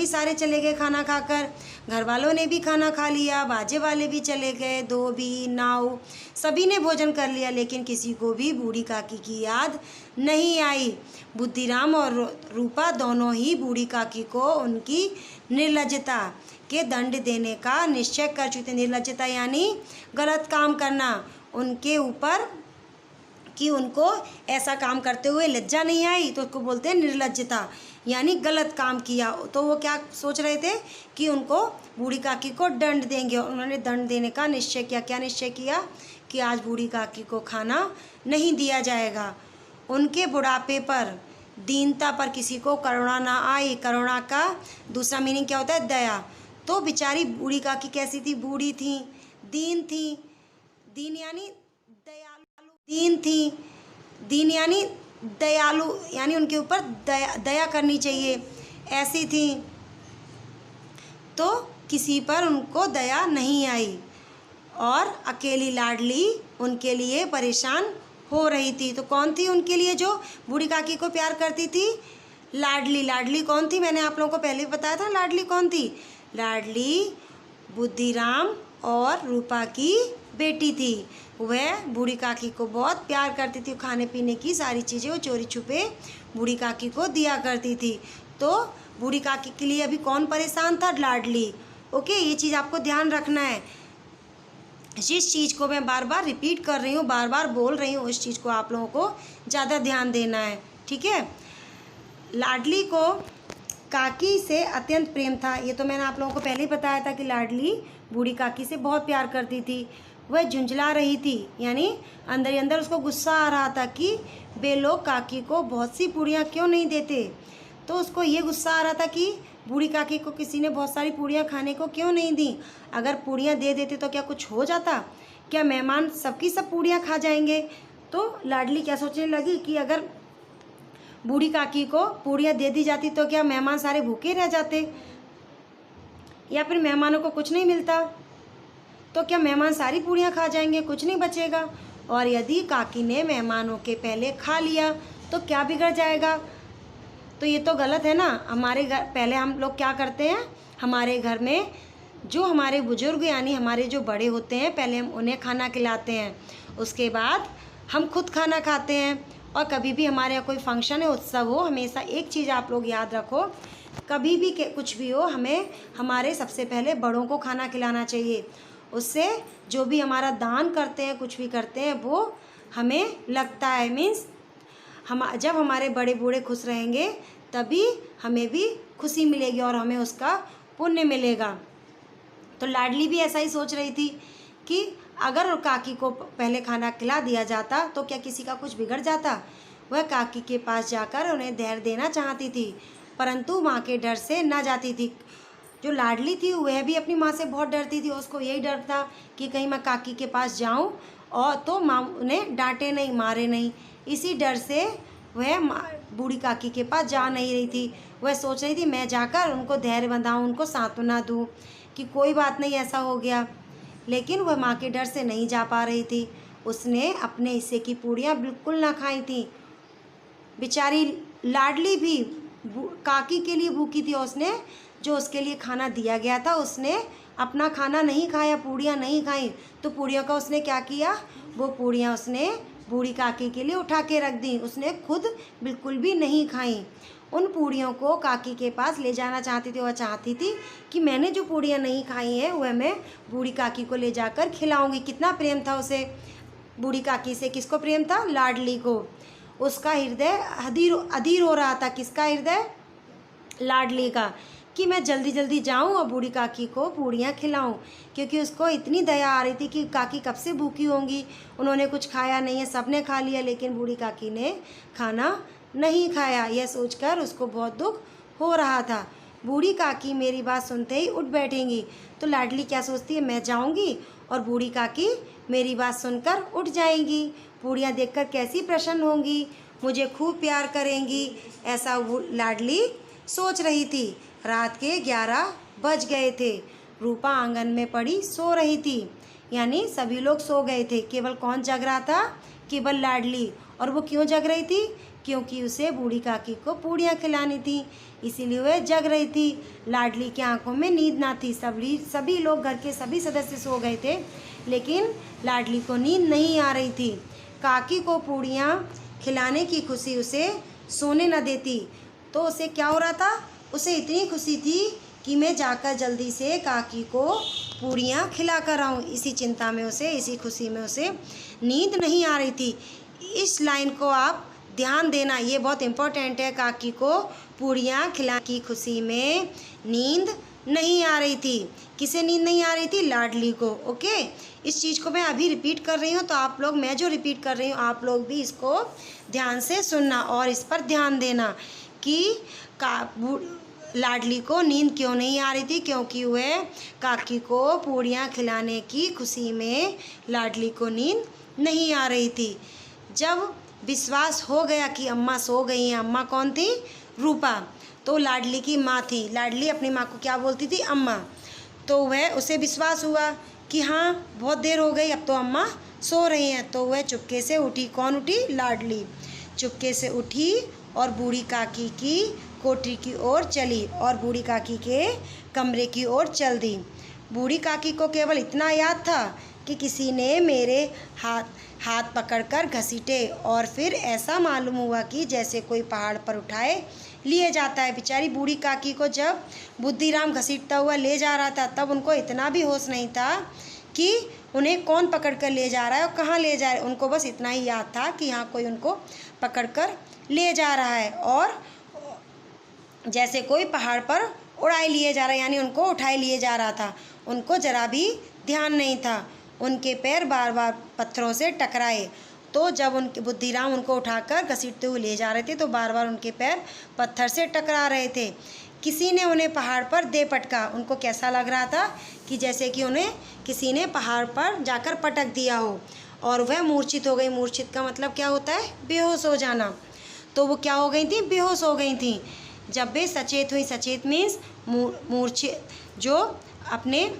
सारे चले गए खाना खाकर। घर वालों ने भी खाना खा लिया, बाजे वाले भी चले गए, धोबी, नाव सभी ने भोजन कर लिया, लेकिन किसी को भी बूढ़ी काकी की याद नहीं आई। बुद्धिराम और रूपा दोनों ही बूढ़ी काकी को उनकी निर्लज्जता के दंड देने का निश्चय कर चुके थे। निर्लज्जता यानी गलत काम करना उनके ऊपर, कि उनको ऐसा काम करते हुए लज्जा नहीं आई, तो उसको बोलते हैं निर्लज्जता, यानी गलत काम किया। तो वो क्या सोच रहे थे कि उनको बूढ़ी काकी को दंड देंगे, और उन्होंने दंड देने का निश्चय किया। क्या निश्चय किया? कि कि आज बूढ़ी काकी को खाना नहीं दिया जाएगा। उनके बुढ़ापे पर, दीनता पर किसी को करुणा ना आई। करुणा का दूसरा मीनिंग क्या होता है? दया। तो बेचारी बूढ़ी काकी कैसी थी? बूढ़ी थी, दीन थी। दीन यानी दयालु, दीन थी। दीन यानी दयालु, यानी उनके ऊपर दया करनी चाहिए, ऐसी थी। तो किसी पर उनको दया नहीं आई और अकेली लाडली उनके लिए परेशान हो रही थी। तो कौन थी उनके लिए जो बूढ़ी काकी को प्यार करती थी? लाडली। लाडली कौन थी? मैंने आप लोगों को पहले भी बताया था लाडली कौन थी। लाडली बुद्धिराम और रूपा की बेटी थी। वह बूढ़ी काकी को बहुत प्यार करती थी। खाने पीने की सारी चीज़ें वो चोरी छुपे बूढ़ी काकी को दिया करती थी। तो बूढ़ी काकी के लिए अभी कौन परेशान था? लाडली। ओके, ये चीज़ आपको ध्यान रखना है। जिस चीज़ को मैं बार बार रिपीट कर रही हूँ, बार बार बोल रही हूँ, उस चीज़ को आप लोगों को ज़्यादा ध्यान देना है, ठीक है। लाडली को काकी से अत्यंत प्रेम था। ये तो मैंने आप लोगों को पहले ही बताया था कि लाडली बूढ़ी काकी से बहुत प्यार करती थी। वह झुंझला रही थी, यानी अंदर ही अंदर उसको गुस्सा आ रहा था कि वे लोग काकी को बहुत सी पूड़ियाँ क्यों नहीं देते। तो उसको ये गुस्सा आ रहा था कि बूढ़ी काकी को किसी ने बहुत सारी पूड़ियाँ खाने को क्यों नहीं दी। अगर पूड़ियाँ दे देते तो क्या कुछ हो जाता? क्या मेहमान सबकी सब पूड़ियाँ खा जाएंगे? तो लाडली क्या सोचने लगी कि अगर बूढ़ी काकी को पूड़ियाँ दे दी जाती तो क्या मेहमान सारे भूखे रह जाते, या फिर मेहमानों को कुछ नहीं मिलता? तो क्या मेहमान सारी पूड़ियाँ खा जाएंगे, कुछ नहीं बचेगा? और यदि काकी ने मेहमानों के पहले खा लिया तो क्या बिगड़ जाएगा? तो ये तो गलत है ना। हमारे घर पहले हम लोग क्या करते हैं, हमारे घर में जो हमारे बुजुर्ग यानी हमारे जो बड़े होते हैं, पहले हम उन्हें खाना खिलाते हैं, उसके बाद हम खुद खाना खाते हैं। और कभी भी हमारे यहाँ कोई फंक्शन है, उत्सव हो, हमेशा एक चीज़ आप लोग याद रखो, कभी भी कुछ भी हो, हमें हमारे सबसे पहले बड़ों को खाना खिलाना चाहिए। उससे जो भी हमारा दान करते हैं, कुछ भी करते हैं, वो हमें लगता है, मीन्स जब हमारे बड़े बूढ़े खुश रहेंगे तभी हमें भी खुशी मिलेगी और हमें उसका पुण्य मिलेगा। तो लाडली भी ऐसा ही सोच रही थी कि अगर काकी को पहले खाना खिला दिया जाता तो क्या किसी का कुछ बिगड़ जाता। वह काकी के पास जाकर उन्हें धैर्य देना चाहती थी, परंतु माँ के डर से न जाती थी। जो लाडली थी वह भी अपनी माँ से बहुत डरती थी। उसको यही डर था कि कहीं मैं काकी के पास जाऊँ और तो माँ उन्हें डांटे नहीं, मारे नहीं। इसी डर से वह बूढ़ी काकी के पास जा नहीं रही थी। वह सोच रही थी मैं जाकर उनको धैर्य बंधाऊँ, उनको सांत्वना दूँ कि कोई बात नहीं, ऐसा हो गया। लेकिन वह माँ के डर से नहीं जा पा रही थी। उसने अपने हिस्से की पूड़ियाँ बिल्कुल ना खाई थी। बेचारी लाडली भी काकी के लिए भूखी थी। उसने जो उसके लिए खाना दिया गया था, उसने अपना खाना नहीं खाया, पूड़ियाँ नहीं खाई। तो पूड़ियों का उसने क्या किया, वो पूड़ियाँ उसने बूढ़ी काकी के लिए उठा के रख दी। उसने खुद बिल्कुल भी नहीं खाई। उन पूड़ियों को काकी के पास ले जाना चाहती थी। वह चाहती थी कि मैंने जो पूड़ियाँ नहीं खाई हैं वह मैं बूढ़ी काकी को ले जाकर खिलाऊंगी। कितना प्रेम था उसे बूढ़ी काकी से। किसको प्रेम था? लाडली को। उसका हृदय अधीर हो रहा था। किसका हृदय? लाडली का, कि मैं जल्दी जल्दी जाऊं और बूढ़ी काकी को पूड़ियाँ खिलाऊं, क्योंकि उसको इतनी दया आ रही थी कि काकी कब से भूखी होंगी, उन्होंने कुछ खाया नहीं है, सबने खा लिया लेकिन बूढ़ी काकी ने खाना नहीं खाया। यह सोचकर उसको बहुत दुख हो रहा था। बूढ़ी काकी मेरी बात सुनते ही उठ बैठेंगी। तो लाडली क्या सोचती है, मैं जाऊंगी और बूढ़ी काकी मेरी बात सुनकर उठ जाएंगी, पूड़ियाँ देखकर कैसी प्रसन्न होंगी, मुझे खूब प्यार करेंगी, ऐसा लाडली सोच रही थी। रात के 11 बज गए थे। रूपा आंगन में पड़ी सो रही थी, यानी सभी लोग सो गए थे। केवल कौन जग रहा था? केवल लाडली। और वो क्यों जग रही थी? क्योंकि उसे बूढ़ी काकी को पूड़ियाँ खिलानी थी, इसीलिए वह जग रही थी। लाडली की आंखों में नींद ना थी। सभी लोग, घर के सभी सदस्य सो गए थे, लेकिन लाडली को नींद नहीं आ रही थी। काकी को पूड़ियाँ खिलाने की खुशी उसे सोने न देती। तो उसे क्या हो रहा था? उसे इतनी खुशी थी कि मैं जाकर जल्दी से काकी को पूड़ियाँ खिला कर आऊँ। इसी चिंता में उसे, इसी खुशी में उसे नींद नहीं आ रही थी। इस लाइन को आप ध्यान देना, ये बहुत इम्पोर्टेंट है। काकी को पूड़ियाँ खिलाने की खुशी में नींद नहीं आ रही थी। किसे नींद नहीं आ रही थी? लाडली को। ओके, इस चीज़ को मैं अभी रिपीट कर रही हूँ, तो आप लोग, मैं जो रिपीट कर रही हूँ आप लोग भी इसको ध्यान से सुनना और इस पर ध्यान देना कि लाडली को नींद क्यों नहीं आ रही थी, क्योंकि वह काकी को पूड़ियाँ खिलाने की खुशी में लाडली को नींद नहीं आ रही थी। जब विश्वास हो गया कि अम्मा सो गई हैं, अम्मा कौन थी? रूपा, तो लाडली की माँ थी। लाडली अपनी माँ को क्या बोलती थी? अम्मा। तो वह, उसे विश्वास हुआ कि हाँ बहुत देर हो गई, अब तो अम्मा सो रही हैं, तो वह चुपके से उठी। कौन उठी? लाडली चुपके से उठी और बूढ़ी काकी की कोठरी की ओर चली और बूढ़ी काकी के कमरे की ओर चल दी। बूढ़ी काकी को केवल इतना याद था कि किसी ने मेरे हाथ पकड़कर घसीटे और फिर ऐसा मालूम हुआ कि जैसे कोई पहाड़ पर उठाए लिए जाता है। बेचारी बूढ़ी काकी को जब बुद्धिराम घसीटता हुआ ले जा रहा था तब उनको इतना भी होश नहीं था कि उन्हें कौन पकड़ कर ले जा रहा है और कहाँ ले जा रहा है। उनको बस इतना ही याद था कि यहाँ कोई उनको पकड़ कर ले जा रहा है और जैसे कोई पहाड़ पर उड़ाए लिए जा रहा है, यानी उनको उठाए लिए जा रहा था। उनको जरा भी ध्यान नहीं था। उनके पैर बार बार पत्थरों से टकराए, तो जब उनके बुद्धिराम उनको उठाकर घसीटते हुए ले जा रहे थे तो बार बार उनके पैर पत्थर से टकरा रहे थे। किसी ने उन्हें पहाड़ पर दे पटका। उनको कैसा लग रहा था कि जैसे कि उन्हें किसी ने पहाड़ पर जाकर पटक दिया हो और वह मूर्छित हो गई। मूर्छित का मतलब क्या होता है? बेहोश हो जाना। तो वो क्या हो गई थी? बेहोश हो गई थी। जब वे सचेत हुई, सचेत मीन्स मूर्छित, जो अपने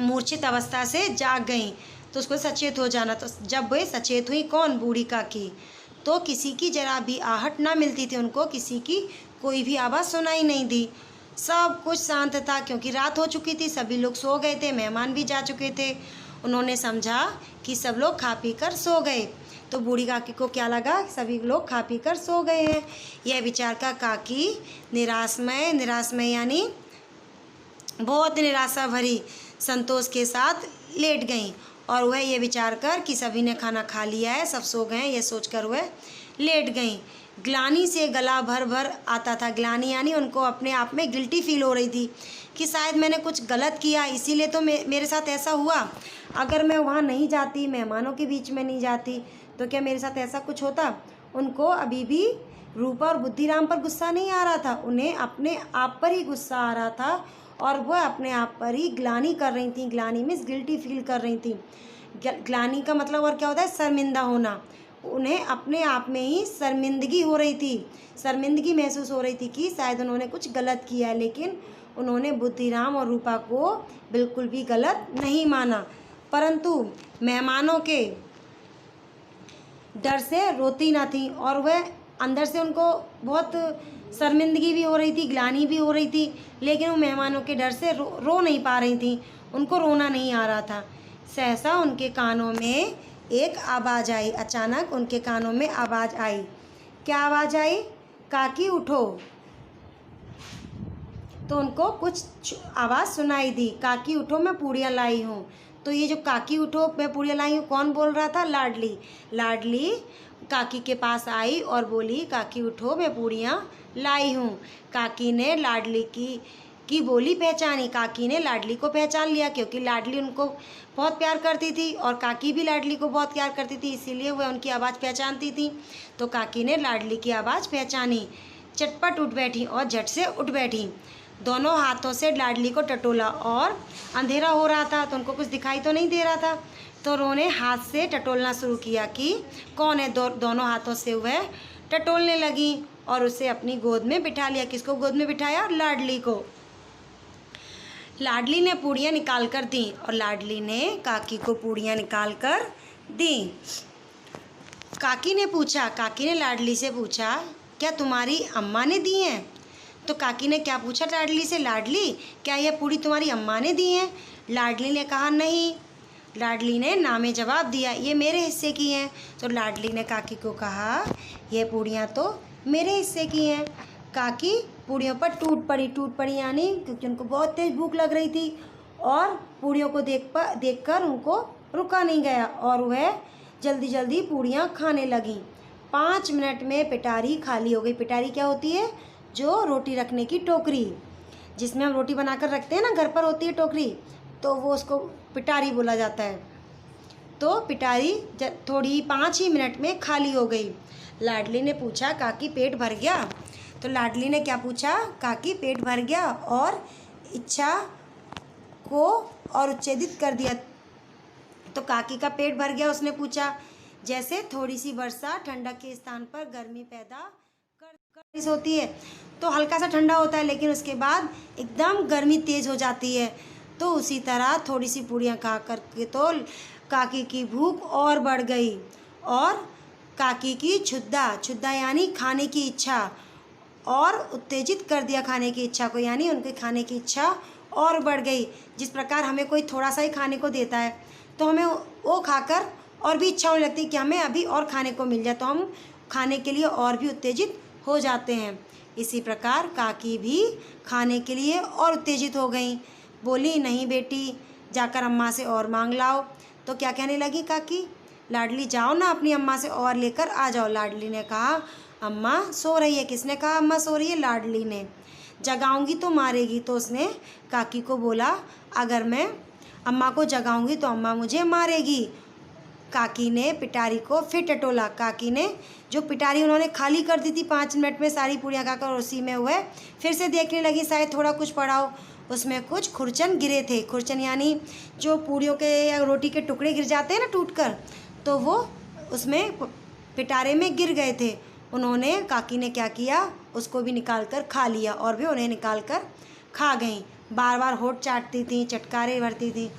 मूर्छित अवस्था से जाग गई, तो उसको सचेत हो जाना। तो जब वे सचेत हुई, कौन? बूढ़ी काकी, तो किसी की जरा भी आहट ना मिलती थी उनको, किसी की कोई भी आवाज़ सुनाई नहीं दी। सब कुछ शांत था क्योंकि रात हो चुकी थी, सभी लोग सो गए थे, मेहमान भी जा चुके थे। उन्होंने समझा कि सब लोग खा पी कर सो गए। तो बूढ़ी काकी को क्या लगा? सभी लोग खा पी कर सो गए हैं। यह विचार कर काकी निराशमय यानी बहुत निराशा भरी संतोष के साथ लेट गईं और वह ये विचार कर कि सभी ने खाना खा लिया है, सब सो गए हैं, ये सोचकर वह लेट गईं। ग्लानि से गला भर भर आता था। ग्लानि यानी उनको अपने आप में गिल्टी फील हो रही थी कि शायद मैंने कुछ गलत किया, इसीलिए तो मेरे साथ ऐसा हुआ। अगर मैं वहाँ नहीं जाती, मेहमानों के बीच में नहीं जाती, तो क्या मेरे साथ ऐसा कुछ होता? उनको अभी भी रूपा और बुद्धिराम पर गुस्सा नहीं आ रहा था, उन्हें अपने आप पर ही गुस्सा आ रहा था और वह अपने आप पर ही ग्लानि कर रही थी। ग्लानि मीन्स गिल्टी फील कर रही थी। ग्लानि का मतलब और क्या होता है? शर्मिंदा होना। उन्हें अपने आप में ही शर्मिंदगी हो रही थी, शर्मिंदगी महसूस हो रही थी कि शायद उन्होंने कुछ गलत किया है, लेकिन उन्होंने बुद्धिराम और रूपा को बिल्कुल भी गलत नहीं माना, परंतु मेहमानों के डर से रोती ना थी और वह अंदर से उनको बहुत शर्मिंदगी भी हो रही थी, ग्लानि भी हो रही थी, लेकिन वो मेहमानों के डर से रो नहीं पा रही थी, उनको रोना नहीं आ रहा था। सहसा उनके कानों में एक आवाज़ आई। अचानक उनके कानों में आवाज़ आई। क्या आवाज़ आई? काकी उठो। तो उनको कुछ आवाज़ सुनाई दी। काकी उठो, मैं पूड़ियाँ लाई हूँ। तो ये जो काकी उठो मैं पूड़ियाँ लाई हूँ, कौन बोल रहा था? लाडली। लाडली काकी के पास आई और बोली, काकी उठो, मैं पूड़ियाँ लाई हूँ। काकी ने लाडली की बोली पहचानी। काकी ने लाडली को पहचान लिया क्योंकि लाडली उनको बहुत प्यार करती थी और काकी भी लाडली को बहुत प्यार करती थी, इसीलिए वह उनकी आवाज़ पहचानती थी। तो काकी ने लाडली की आवाज़ पहचानी, चटपट उठ बैठी और झट से उठ बैठी। दोनों हाथों से लाडली को टटोला और अंधेरा हो रहा था तो उनको कुछ दिखाई तो नहीं दे रहा था, तो उन्होंने हाथ से टटोलना शुरू किया कि कौन है। दोनों हाथों से वह टटोलने लगी और उसे अपनी गोद में बिठा लिया। किसको गोद में बिठाया? लाडली को। लाडली ने पूड़ियाँ निकाल कर दी और लाडली ने काकी को पूड़ियाँ निकाल कर दी। काकी ने लाडली से पूछा, क्या तुम्हारी अम्मा ने दी हैं? तो काकी ने क्या पूछा लाडली से? लाडली, क्या यह पूड़ी तुम्हारी अम्मा ने दी हैं? लाडली ने कहा नहीं। लाडली ने ना में जवाब दिया, ये मेरे हिस्से की हैं। तो लाडली ने काकी को कहा, यह पूड़ियाँ तो मेरे हिस्से की हैं। काकी पूड़ियों पर टूट पड़ी यानी क्योंकि उनको बहुत तेज़ भूख लग रही थी और पूड़ियों को देखकर उनको रुका नहीं गया और वह जल्दी जल्दी पूड़ियाँ खाने लगीं। 5 मिनट में पिटारी खाली हो गई। पिटारी क्या होती है? जो रोटी रखने की टोकरी। जिसमें हम रोटी बनाकर रखते हैं ना, घर पर होती है टोकरी, तो वो उसको पिटारी बोला जाता है। तो पिटारी थोड़ी 5 ही मिनट में खाली हो गई। लाडली ने पूछा, काकी पेट भर गया? तो लाडली ने क्या पूछा? काकी पेट भर गया और इच्छा को और उच्छेदित कर दिया? तो काकी का पेट भर गया, उसने पूछा। जैसे थोड़ी सी वर्षा ठंडक के स्थान पर गर्मी पैदा कर होती है, तो हल्का सा ठंडा होता है, लेकिन उसके बाद एकदम गर्मी तेज़ हो जाती है। तो उसी तरह थोड़ी सी पूड़ियाँ खा कर के तो काकी की भूख और बढ़ गई और काकी की क्षुधा यानी खाने की इच्छा और उत्तेजित कर दिया खाने की इच्छा को, यानी उनके खाने की इच्छा और बढ़ गई। जिस प्रकार हमें कोई थोड़ा सा ही खाने को देता है तो हमें वो खाकर और भी इच्छा होने लगती है कि हमें अभी और खाने को मिल जाए, तो हम खाने के लिए और भी उत्तेजित हो जाते हैं। इसी प्रकार काकी भी खाने के लिए और उत्तेजित हो गई। बोली, नहीं बेटी, जाकर अम्मा से और मांग लाओ। तो क्या कहने लगी काकी? लाडली, जाओ ना अपनी अम्मा से और लेकर आ जाओ। लाडली ने कहा, अम्मा सो रही है। किसने कहा अम्मा सो रही है? लाडली ने। जगाऊंगी तो मारेगी। तो उसने काकी को बोला, अगर मैं अम्मा को जगाऊंगी तो अम्मा मुझे मारेगी। काकी ने पिटारी को फिर टटोला। काकी ने जो पिटारी उन्होंने खाली कर दी थी 5 मिनट में सारी पूड़ियाँ खाकर, उसी में हुए फिर से देखने लगी शायद थोड़ा कुछ पड़ा हो। उसमें कुछ खुरचन गिरे थे। खुरचन यानी जो पूड़ियों के या रोटी के टुकड़े गिर जाते हैं ना टूट कर, तो वो उसमें पिटारे में गिर गए थे। उन्होंने काकी ने क्या किया, उसको भी निकाल कर खा लिया और भी उन्हें निकाल कर खा गईं। बार बार होठ चाटती थी, चटकारे भरती थी,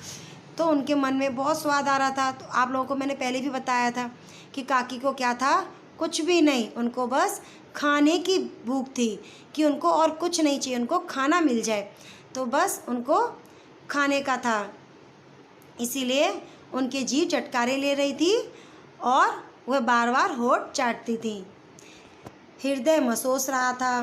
तो उनके मन में बहुत स्वाद आ रहा था। तो आप लोगों को मैंने पहले भी बताया था कि काकी को क्या था, कुछ भी नहीं, उनको बस खाने की भूख थी कि उनको और कुछ नहीं चाहिए, उनको खाना मिल जाए, तो बस उनको खाने का था। इसीलिए उनकी जीभ चटकारे ले रही थी और वह बार बार होठ चाटती थी। हृदय महसूस रहा था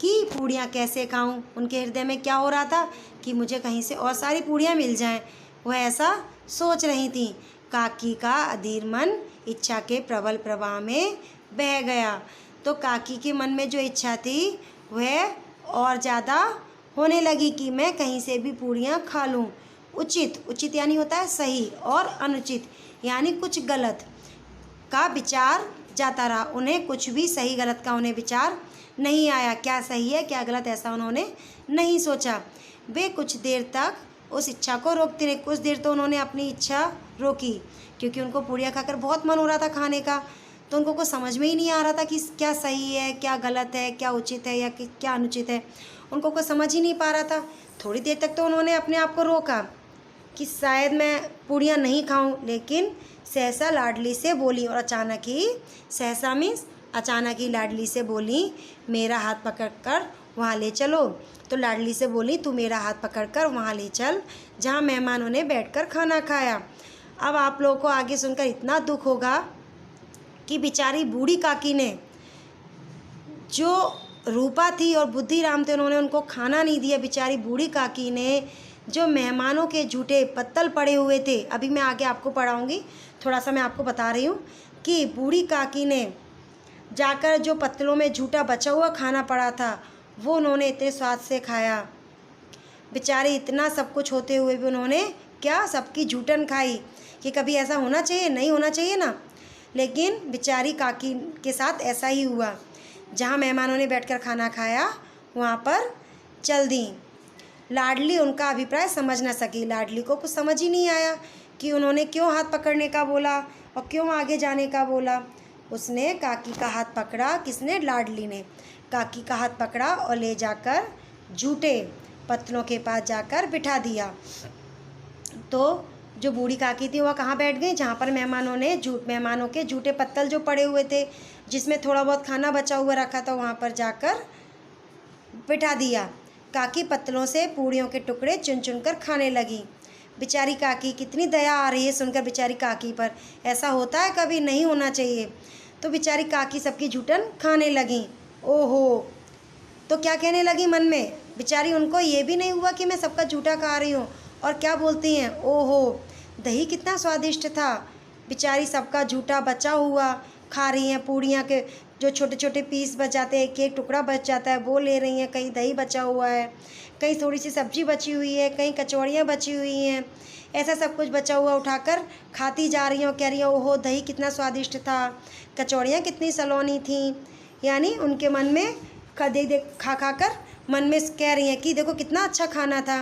कि पूड़ियाँ कैसे खाऊं। उनके हृदय में क्या हो रहा था कि मुझे कहीं से और सारी पूड़ियाँ मिल जाएं, वह ऐसा सोच रही थी। काकी का अधीर मन इच्छा के प्रबल प्रवाह में बह गया। तो काकी के मन में जो इच्छा थी वह और ज़्यादा होने लगी कि मैं कहीं से भी पूड़ियाँ खा लूँ। उचित यानी होता है सही, और अनुचित यानी कुछ गलत का विचार जाता रहा। उन्हें कुछ भी सही गलत का उन्हें विचार नहीं आया। क्या सही है क्या गलत, ऐसा उन्होंने नहीं सोचा। वे कुछ देर तक उस इच्छा को रोकते रहे। कुछ देर तो उन्होंने अपनी इच्छा रोकी, क्योंकि उनको पूड़ियाँ खाकर बहुत मन हो रहा था खाने का। तो उनको कुछ समझ में ही नहीं आ रहा था कि क्या सही है क्या गलत है, क्या उचित है या क्या अनुचित है, उनको कुछ समझ ही नहीं पा रहा था। थोड़ी देर तक तो उन्होंने अपने आप को रोका कि शायद मैं पूड़ियाँ नहीं खाऊं, लेकिन सहसा लाडली से बोली, और अचानक ही, सहसा मीन्स अचानक ही लाडली से बोली, मेरा हाथ पकड़कर वहाँ ले चलो। तो लाडली से बोली, तू मेरा हाथ पकड़कर वहाँ ले चल जहाँ मेहमानों ने बैठकर खाना खाया। अब आप लोगों को आगे सुनकर इतना दुख होगा कि बेचारी बूढ़ी काकी ने, जो रूपा थी और बुद्धिराम थे, उन्होंने उनको खाना नहीं दिया। बेचारी बूढ़ी काकी ने जो मेहमानों के झूठे पत्तल पड़े हुए थे, अभी मैं आगे आपको पढ़ाऊँगी, थोड़ा सा मैं आपको बता रही हूँ कि बूढ़ी काकी ने जाकर जो पत्तलों में झूठा बचा हुआ खाना पड़ा था वो उन्होंने इतने स्वाद से खाया। बेचारे इतना सब कुछ होते हुए भी उन्होंने क्या सबकी झूठन खाई, कि कभी ऐसा होना चाहिए, नहीं होना चाहिए ना। लेकिन बेचारी काकी के साथ ऐसा ही हुआ। जहाँ मेहमानों ने बैठकर खाना खाया वहाँ पर चल दी। लाडली उनका अभिप्राय समझ न सकी। लाडली को कुछ समझ ही नहीं आया कि उन्होंने क्यों हाथ पकड़ने का बोला और क्यों आगे जाने का बोला। उसने काकी का हाथ पकड़ा। किसने? लाडली ने काकी का हाथ पकड़ा और ले जाकर झूठे पत्तलों के पास जाकर बिठा दिया। तो जो बूढ़ी काकी थी वह कहाँ बैठ गई? जहाँ पर मेहमानों के झूठे पत्तल जो पड़े हुए थे, जिसमें थोड़ा बहुत खाना बचा हुआ रखा था, वहाँ पर जाकर बिठा दिया। काकी पत्तलों से पूड़ियों के टुकड़े चुन चुन कर खाने लगी। बेचारी काकी, कितनी दया आ रही है सुनकर बेचारी काकी पर। ऐसा होता है कभी, नहीं होना चाहिए। तो बेचारी काकी सबकी झूठन खाने लगी। ओहो, तो क्या कहने लगी मन में बेचारी, उनको ये भी नहीं हुआ कि मैं सबका झूठा खा रही हूँ, और क्या बोलती हैं, ओहो दही कितना स्वादिष्ट था। बेचारी सबका झूठा बचा हुआ खा रही हैं, पूड़ियाँ के जो छोटे छोटे पीस बच जाते हैं, एक एक टुकड़ा बच जाता है, वो ले रही हैं। कहीं दही बचा हुआ है, कहीं थोड़ी सी सब्जी बची हुई है, कहीं कचौड़ियाँ बची हुई हैं, ऐसा सब कुछ बचा हुआ उठाकर खाती जा रही हैं और कह रही हैं ओहो दही कितना स्वादिष्ट था, कचौड़ियाँ कितनी सलोनी थीं। यानी उनके मन में खा खा कर मन में कह रही हैं कि देखो कितना अच्छा खाना था,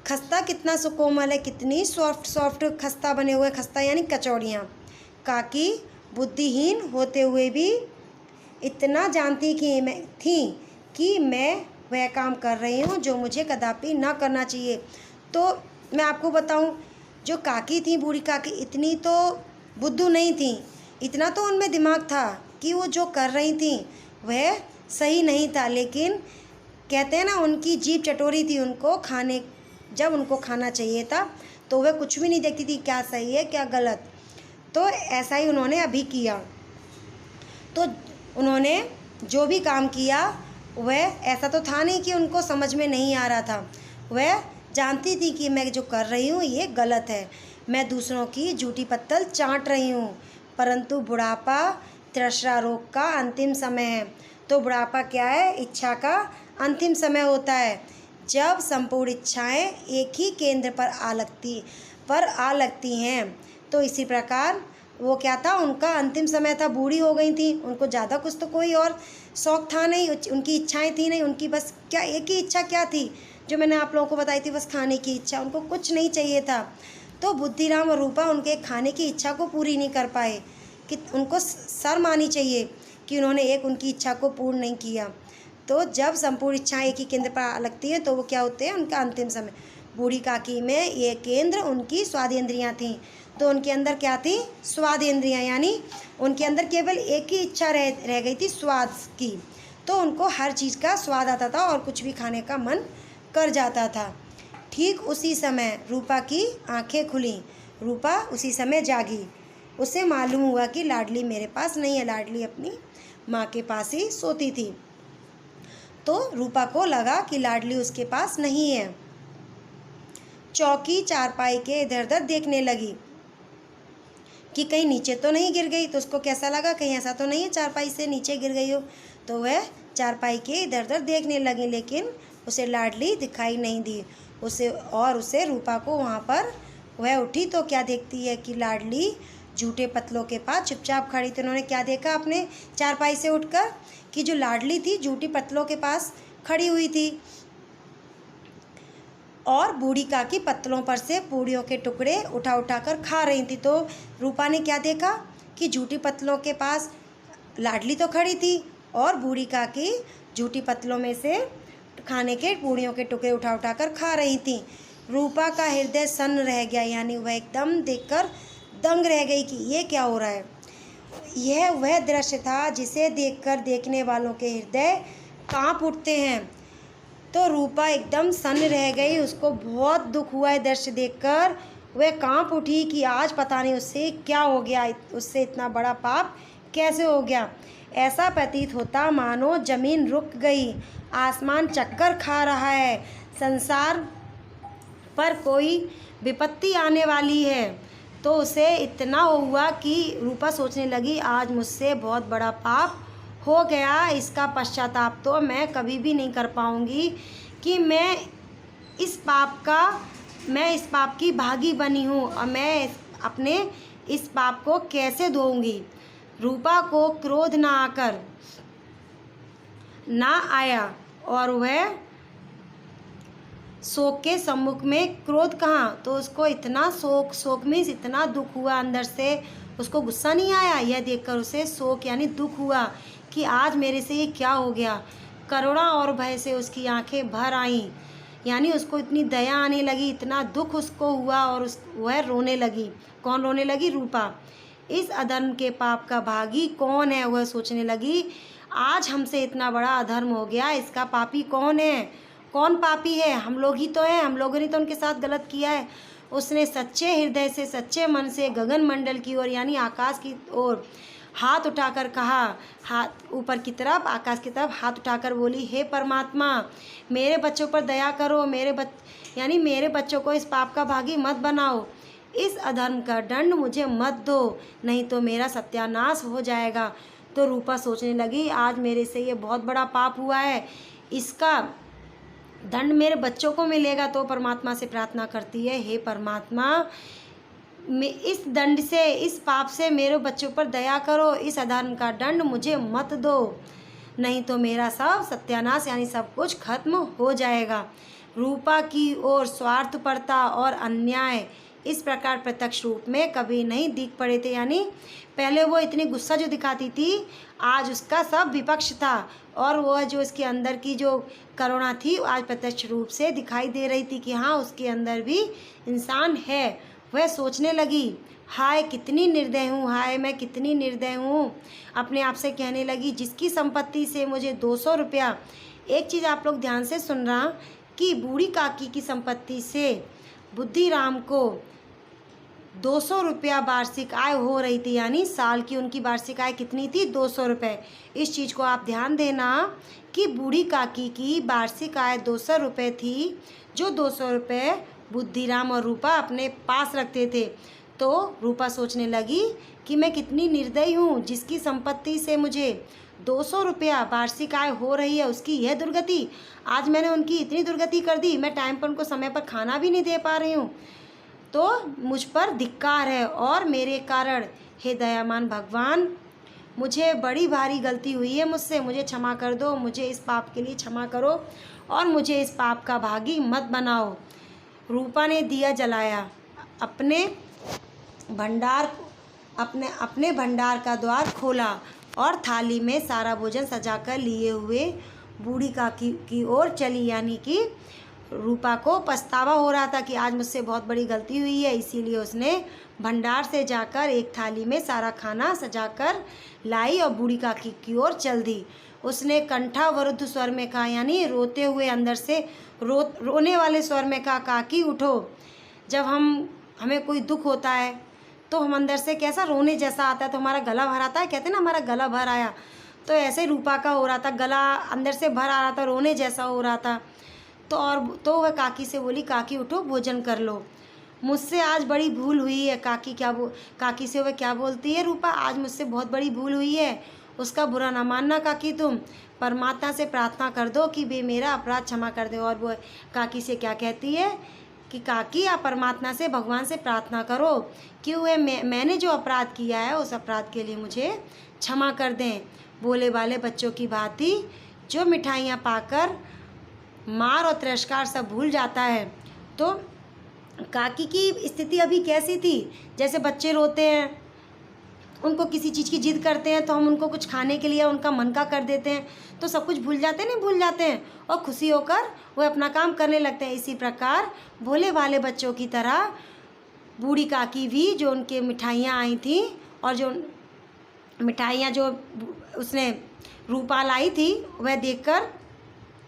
खस्ता कितना सुकोमल है, कितनी सॉफ्ट सॉफ्ट खस्ता बने हुए, खस्ता यानी कचौड़ियाँ। काकी बुद्धिहीन होते हुए भी इतना जानती थी कि मैं वह काम कर रही हूँ जो मुझे कदापि ना करना चाहिए। तो मैं आपको बताऊँ, जो काकी थी, बूढ़ी काकी, इतनी तो बुद्धू नहीं थी, इतना तो उनमें दिमाग था कि वो जो कर रही थी वह सही नहीं था, लेकिन कहते हैं ना उनकी जीभ चटोरी थी। जब उनको खाना चाहिए था तो वह कुछ भी नहीं देखती थी क्या सही है क्या गलत। तो ऐसा ही उन्होंने अभी किया। तो उन्होंने जो भी काम किया वह ऐसा तो था नहीं कि उनको समझ में नहीं आ रहा था, वह जानती थी कि मैं जो कर रही हूँ ये गलत है, मैं दूसरों की झूठी पत्तल चाट रही हूँ। परंतु बुढ़ापा तृष्णा रोग का अंतिम समय है। तो बुढ़ापा क्या है? इच्छा का अंतिम समय होता है, जब संपूर्ण इच्छाएं एक ही केंद्र पर आ लगती हैं। तो इसी प्रकार वो क्या था, उनका अंतिम समय था, बूढ़ी हो गई थी, उनको ज़्यादा कुछ तो कोई और शौक़ था नहीं, उनकी इच्छाएं थी नहीं, उनकी बस क्या एक ही इच्छा क्या थी जो मैंने आप लोगों को बताई थी, बस खाने की इच्छा, उनको कुछ नहीं चाहिए था। तो बुद्धिराम और रूपा उनके खाने की इच्छा को पूरी नहीं कर पाए, कि उनको शर्म आनी चाहिए कि उन्होंने उनकी इच्छा को पूर्ण नहीं किया। तो जब संपूर्ण इच्छाएं एक ही केंद्र पर लगती हैं तो वो क्या होते हैं, उनका अंतिम समय। बूढ़ी काकी में ये केंद्र उनकी स्वादेंद्रियां थीं। तो उनके अंदर क्या थी? स्वादेंद्रियां, यानी उनके अंदर केवल एक ही इच्छा रह गई थी, स्वाद की। तो उनको हर चीज़ का स्वाद आता था और कुछ भी खाने का मन कर जाता था। ठीक उसी समय रूपा की आंखें खुलीं। रूपा उसी समय जागी। उसे मालूम हुआ कि लाडली मेरे पास नहीं है, लाडली अपनी माँ के पास ही सोती थी। तो रूपा को लगा कि लाडली उसके पास नहीं है। चौकी चारपाई के इधर उधर देखने लगी कि कहीं नीचे तो नहीं गिर गई। तो उसको कैसा लगा, कहीं ऐसा तो नहीं है चारपाई से नीचे गिर गई हो। तो वह चारपाई के इधर उधर देखने लगी, लेकिन उसे लाडली दिखाई नहीं दी। उसे रूपा को वहाँ पर वह उठी तो क्या देखती है कि लाडली झूठे पतलों के पास चुपचाप खड़ी थी। उन्होंने क्या देखा अपने चारपाई से उठकर, कि जो लाडली थी झूठी पतलों के पास खड़ी हुई थी और बूढ़ी काकी पत्तलों पर से पूड़ियों के टुकड़े उठा कर खा रही थी। तो रूपा ने क्या देखा कि झूठी पत्तलों के पास लाडली तो खड़ी थी और बूढ़ी काकी झूठी पत्तलों में से खाने के पूड़ियों के टुकड़े उठा कर खा रही थी। रूपा का हृदय सन्न रह गया, यानी वह एकदम देखकर दंग रह गई कि ये क्या हो रहा है। यह वह दृश्य था जिसे देखकर देखने वालों के हृदय कांप उठते हैं। तो रूपा एकदम सन्न रह गई, उसको बहुत दुख हुआ है दृश्य देखकर। वह कांप उठी कि आज पता नहीं उससे क्या हो गया, उससे इतना बड़ा पाप कैसे हो गया। ऐसा प्रतीत होता मानो जमीन रुक गई, आसमान चक्कर खा रहा है, संसार पर कोई विपत्ति आने वाली है। तो उसे इतना हुआ कि रूपा सोचने लगी आज मुझसे बहुत बड़ा पाप हो गया, इसका पश्चाताप तो मैं कभी भी नहीं कर पाऊँगी कि मैं इस पाप की भागी बनी हूँ और मैं अपने इस पाप को कैसे धोऊंगी। रूपा को क्रोध ना आया और वह शोक के सम्मुख में क्रोध कहाँ, तो उसको इतना शोक में इतना दुख हुआ अंदर से, उसको गुस्सा नहीं आया, यह देखकर उसे शोक यानी दुख हुआ कि आज मेरे से ये क्या हो गया। करुणा और भय से उसकी आंखें भर आईं, यानी उसको इतनी दया आने लगी, इतना दुख उसको हुआ और वह रोने लगी। कौन रोने लगी? रूपा। इस अधर्म के पाप का भागी कौन है, वह सोचने लगी। आज हमसे इतना बड़ा अधर्म हो गया, इसका पापी कौन है? कौन पापी है? हम लोग ही तो हैं, हम लोगों ने तो उनके साथ गलत किया है। उसने सच्चे हृदय से, सच्चे मन से गगन मंडल की ओर यानी आकाश की ओर हाथ उठाकर कहा, हाथ ऊपर की तरफ, आकाश की तरफ हाथ उठाकर बोली, हे परमात्मा मेरे बच्चों पर दया करो, मेरे बच्चों को इस पाप का भागी मत बनाओ, इस अधर्म का दंड मुझे मत दो, नहीं तो मेरा सत्यानाश हो जाएगा। तो रूपा सोचने लगी, आज मेरे से ये बहुत बड़ा पाप हुआ है, इसका दंड मेरे बच्चों को मिलेगा। तो परमात्मा से प्रार्थना करती है, हे परमात्मा, इस दंड से, इस पाप से मेरे बच्चों पर दया करो, इस अधर्म का दंड मुझे मत दो, नहीं तो मेरा सब सत्यानाश यानी सब कुछ खत्म हो जाएगा। रूपा की ओर स्वार्थपरता और अन्याय इस प्रकार प्रत्यक्ष रूप में कभी नहीं दिख पड़े थे। यानी पहले वो इतनी गुस्सा जो दिखाती थी, आज उसका सब विपक्ष था, और वह जो इसके अंदर की जो करुणा थी आज प्रत्यक्ष रूप से दिखाई दे रही थी कि हाँ, उसके अंदर भी इंसान है। वह सोचने लगी, हाय कितनी निर्दय हूँ, हाय मैं कितनी निर्दय हूँ। अपने आप से कहने लगी, जिसकी संपत्ति से मुझे 200 रुपया, एक चीज़ आप लोग ध्यान से सुनना कि बूढ़ी काकी की संपत्ति से बुद्धिराम को 200 रुपया वार्षिक आय हो रही थी। यानी साल की उनकी वार्षिक आय कितनी थी? 200 रुपये। इस चीज़ को आप ध्यान देना कि बूढ़ी काकी की वार्षिक आय 200 रुपये थी, जो 200 रुपये बुद्धिराम और रूपा अपने पास रखते थे। तो रूपा सोचने लगी कि मैं कितनी निर्दयी हूँ, जिसकी संपत्ति से मुझे 200 रुपया वार्षिक आय हो रही है, उसकी यह दुर्गति। आज मैंने उनकी इतनी दुर्गति कर दी, मैं टाइम पर उनको समय पर खाना भी नहीं दे पा रही हूँ, तो मुझ पर धिक्कार है। और मेरे कारण हे दयावान भगवान, मुझे बड़ी भारी गलती हुई है मुझसे, मुझे क्षमा कर दो, मुझे इस पाप के लिए क्षमा करो और मुझे इस पाप का भागी मत बनाओ। रूपा ने दिया जलाया, अपने भंडार का द्वार खोला और थाली में सारा भोजन सजाकर लिए हुए बूढ़ी काकी की ओर चली। यानी कि रूपा को पछतावा हो रहा था कि आज मुझसे बहुत बड़ी गलती हुई है, इसीलिए उसने भंडार से जाकर एक थाली में सारा खाना सजाकर लाई और बूढ़ी काकी की ओर चल दी। उसने कंठावरुद्ध स्वर में कहा, यानी रोते हुए अंदर से रोने वाले स्वर में कहा, काकी उठो। जब हमें कोई दुख होता है तो हम अंदर से कैसा रोने जैसा आता है, तो हमारा गला भर आता है, कहते हैं ना हमारा गला भर आया, तो ऐसे रूपा का हो रहा था, गला अंदर से भर आ रहा था, रोने जैसा हो रहा था। तो वह काकी से बोली, काकी उठो भोजन कर लो, मुझसे आज बड़ी भूल हुई है। काकी से वह क्या बोलती है रूपा, आज मुझसे बहुत बड़ी भूल हुई है, उसका बुरा ना मानना काकी, तुम परमात्मा से प्रार्थना कर दो कि वे मेरा अपराध क्षमा कर दे। और वो काकी से क्या कहती है कि काकी आप परमात्मा से, भगवान से प्रार्थना करो कि वह मैंने जो अपराध किया है उस अपराध के लिए मुझे क्षमा कर दें। बोले वाले बच्चों की भांति जो मिठाइयाँ पाकर मार और तिरस्कार सब भूल जाता है। तो काकी की स्थिति अभी कैसी थी? जैसे बच्चे रोते हैं, उनको किसी चीज़ की जिद करते हैं, तो हम उनको कुछ खाने के लिए उनका मन का कर देते हैं, तो सब कुछ भूल जाते हैं, नहीं भूल जाते हैं, और खुशी होकर वो अपना काम करने लगते हैं। इसी प्रकार भोले भाले बच्चों की तरह बूढ़ी काकी भी, जो उनके मिठाइयाँ आई थी और जो मिठाइयाँ जो उसने रूपा लाई थी, वह देखकर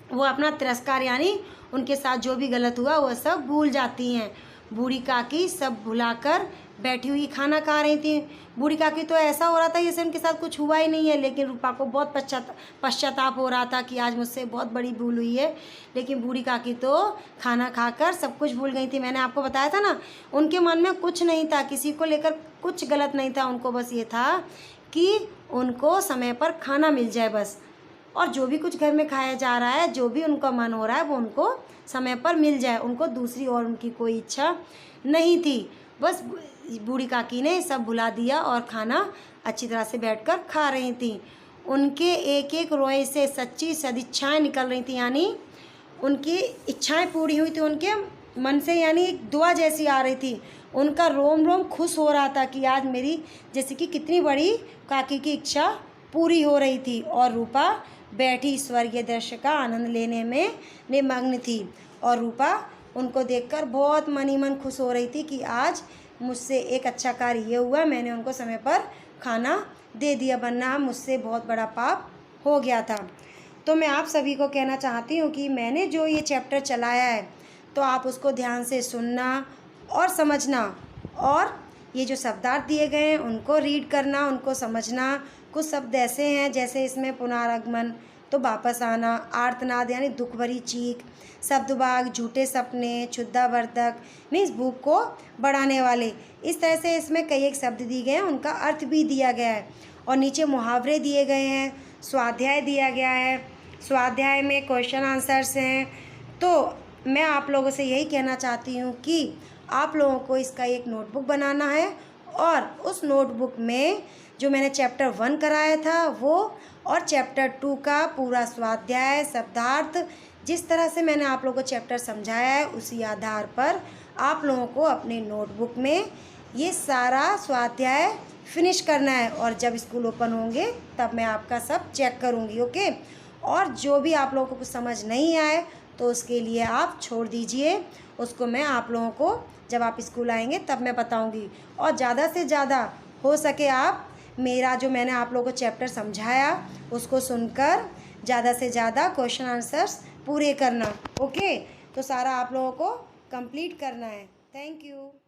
वो अपना तिरस्कार यानी उनके साथ जो भी गलत हुआ वह सब भूल जाती हैं। बूढ़ी काकी सब भुलाकर बैठी हुई खाना खा रही थी। बूढ़ी काकी तो ऐसा हो रहा था जैसे उनके साथ कुछ हुआ ही नहीं है, लेकिन रूपा को बहुत पश्चाताप हो रहा था कि आज मुझसे बहुत बड़ी भूल हुई है। लेकिन बूढ़ी काकी तो खाना खाकर सब कुछ भूल गई थी। मैंने आपको बताया था ना, उनके मन में कुछ नहीं था, किसी को लेकर कुछ गलत नहीं था, उनको बस ये था कि उनको समय पर खाना मिल जाए बस, और जो भी कुछ घर में खाया जा रहा है, जो भी उनका मन हो रहा है, वो उनको समय पर मिल जाए, उनको दूसरी और उनकी कोई इच्छा नहीं थी। बस बूढ़ी काकी ने सब भुला दिया और खाना अच्छी तरह से बैठकर खा रही थी। उनके एक एक रोए से सच्ची सदिच्छाएँ निकल रही थी, यानी उनकी इच्छाएं पूरी हुई थी उनके मन से, यानी एक दुआ जैसी आ रही थी। उनका रोम रोम खुश हो रहा था कि आज मेरी जैसे कि कितनी बड़ी काकी की इच्छा पूरी हो रही थी। और रूपा बैठी स्वर्गीय दृश्य का आनंद लेने में निमग्न थी, और रूपा उनको देखकर बहुत मन ही मन खुश हो रही थी कि आज मुझसे एक अच्छा कार्य ये हुआ, मैंने उनको समय पर खाना दे दिया, वरना मुझसे बहुत बड़ा पाप हो गया था। तो मैं आप सभी को कहना चाहती हूँ कि मैंने जो ये चैप्टर चलाया है, तो आप उसको ध्यान से सुनना और समझना, और ये जो शब्दार्थ दिए गए हैं उनको रीड करना, उनको समझना। कुछ शब्द ऐसे हैं जैसे इसमें पुनरागमन तो वापस आना, आर्तनाद यानी दुख भरी चीख, शब्दभाग, झूठे सपने, क्षुद्धावर्धक मीन्स भूख को बढ़ाने वाले, इस तरह से इसमें कई एक शब्द दिए गए हैं, उनका अर्थ भी दिया गया है। और नीचे मुहावरे दिए गए हैं, स्वाध्याय दिया गया है, स्वाध्याय में क्वेश्चन आंसर्स हैं। तो मैं आप लोगों से यही कहना चाहती हूँ कि आप लोगों को इसका एक नोटबुक बनाना है और उस नोटबुक में जो मैंने चैप्टर 1 कराया था वो और चैप्टर 2 का पूरा स्वाध्याय, शब्दार्थ, जिस तरह से मैंने आप लोगों को चैप्टर समझाया है उसी आधार पर आप लोगों को अपने नोटबुक में ये सारा स्वाध्याय फिनिश करना है। और जब स्कूल ओपन होंगे तब मैं आपका सब चेक करूँगी, ओके। और जो भी आप लोगों को कुछ समझ नहीं आए तो उसके लिए आप छोड़ दीजिए, उसको मैं आप लोगों को जब आप स्कूल आएंगे तब मैं बताऊंगी। और ज़्यादा से ज़्यादा हो सके आप मेरा जो मैंने आप लोगों को चैप्टर समझाया उसको सुनकर ज़्यादा से ज़्यादा क्वेश्चन आंसर्स पूरे करना, ओके। तो सारा आप लोगों को कंप्लीट करना है। Thank you.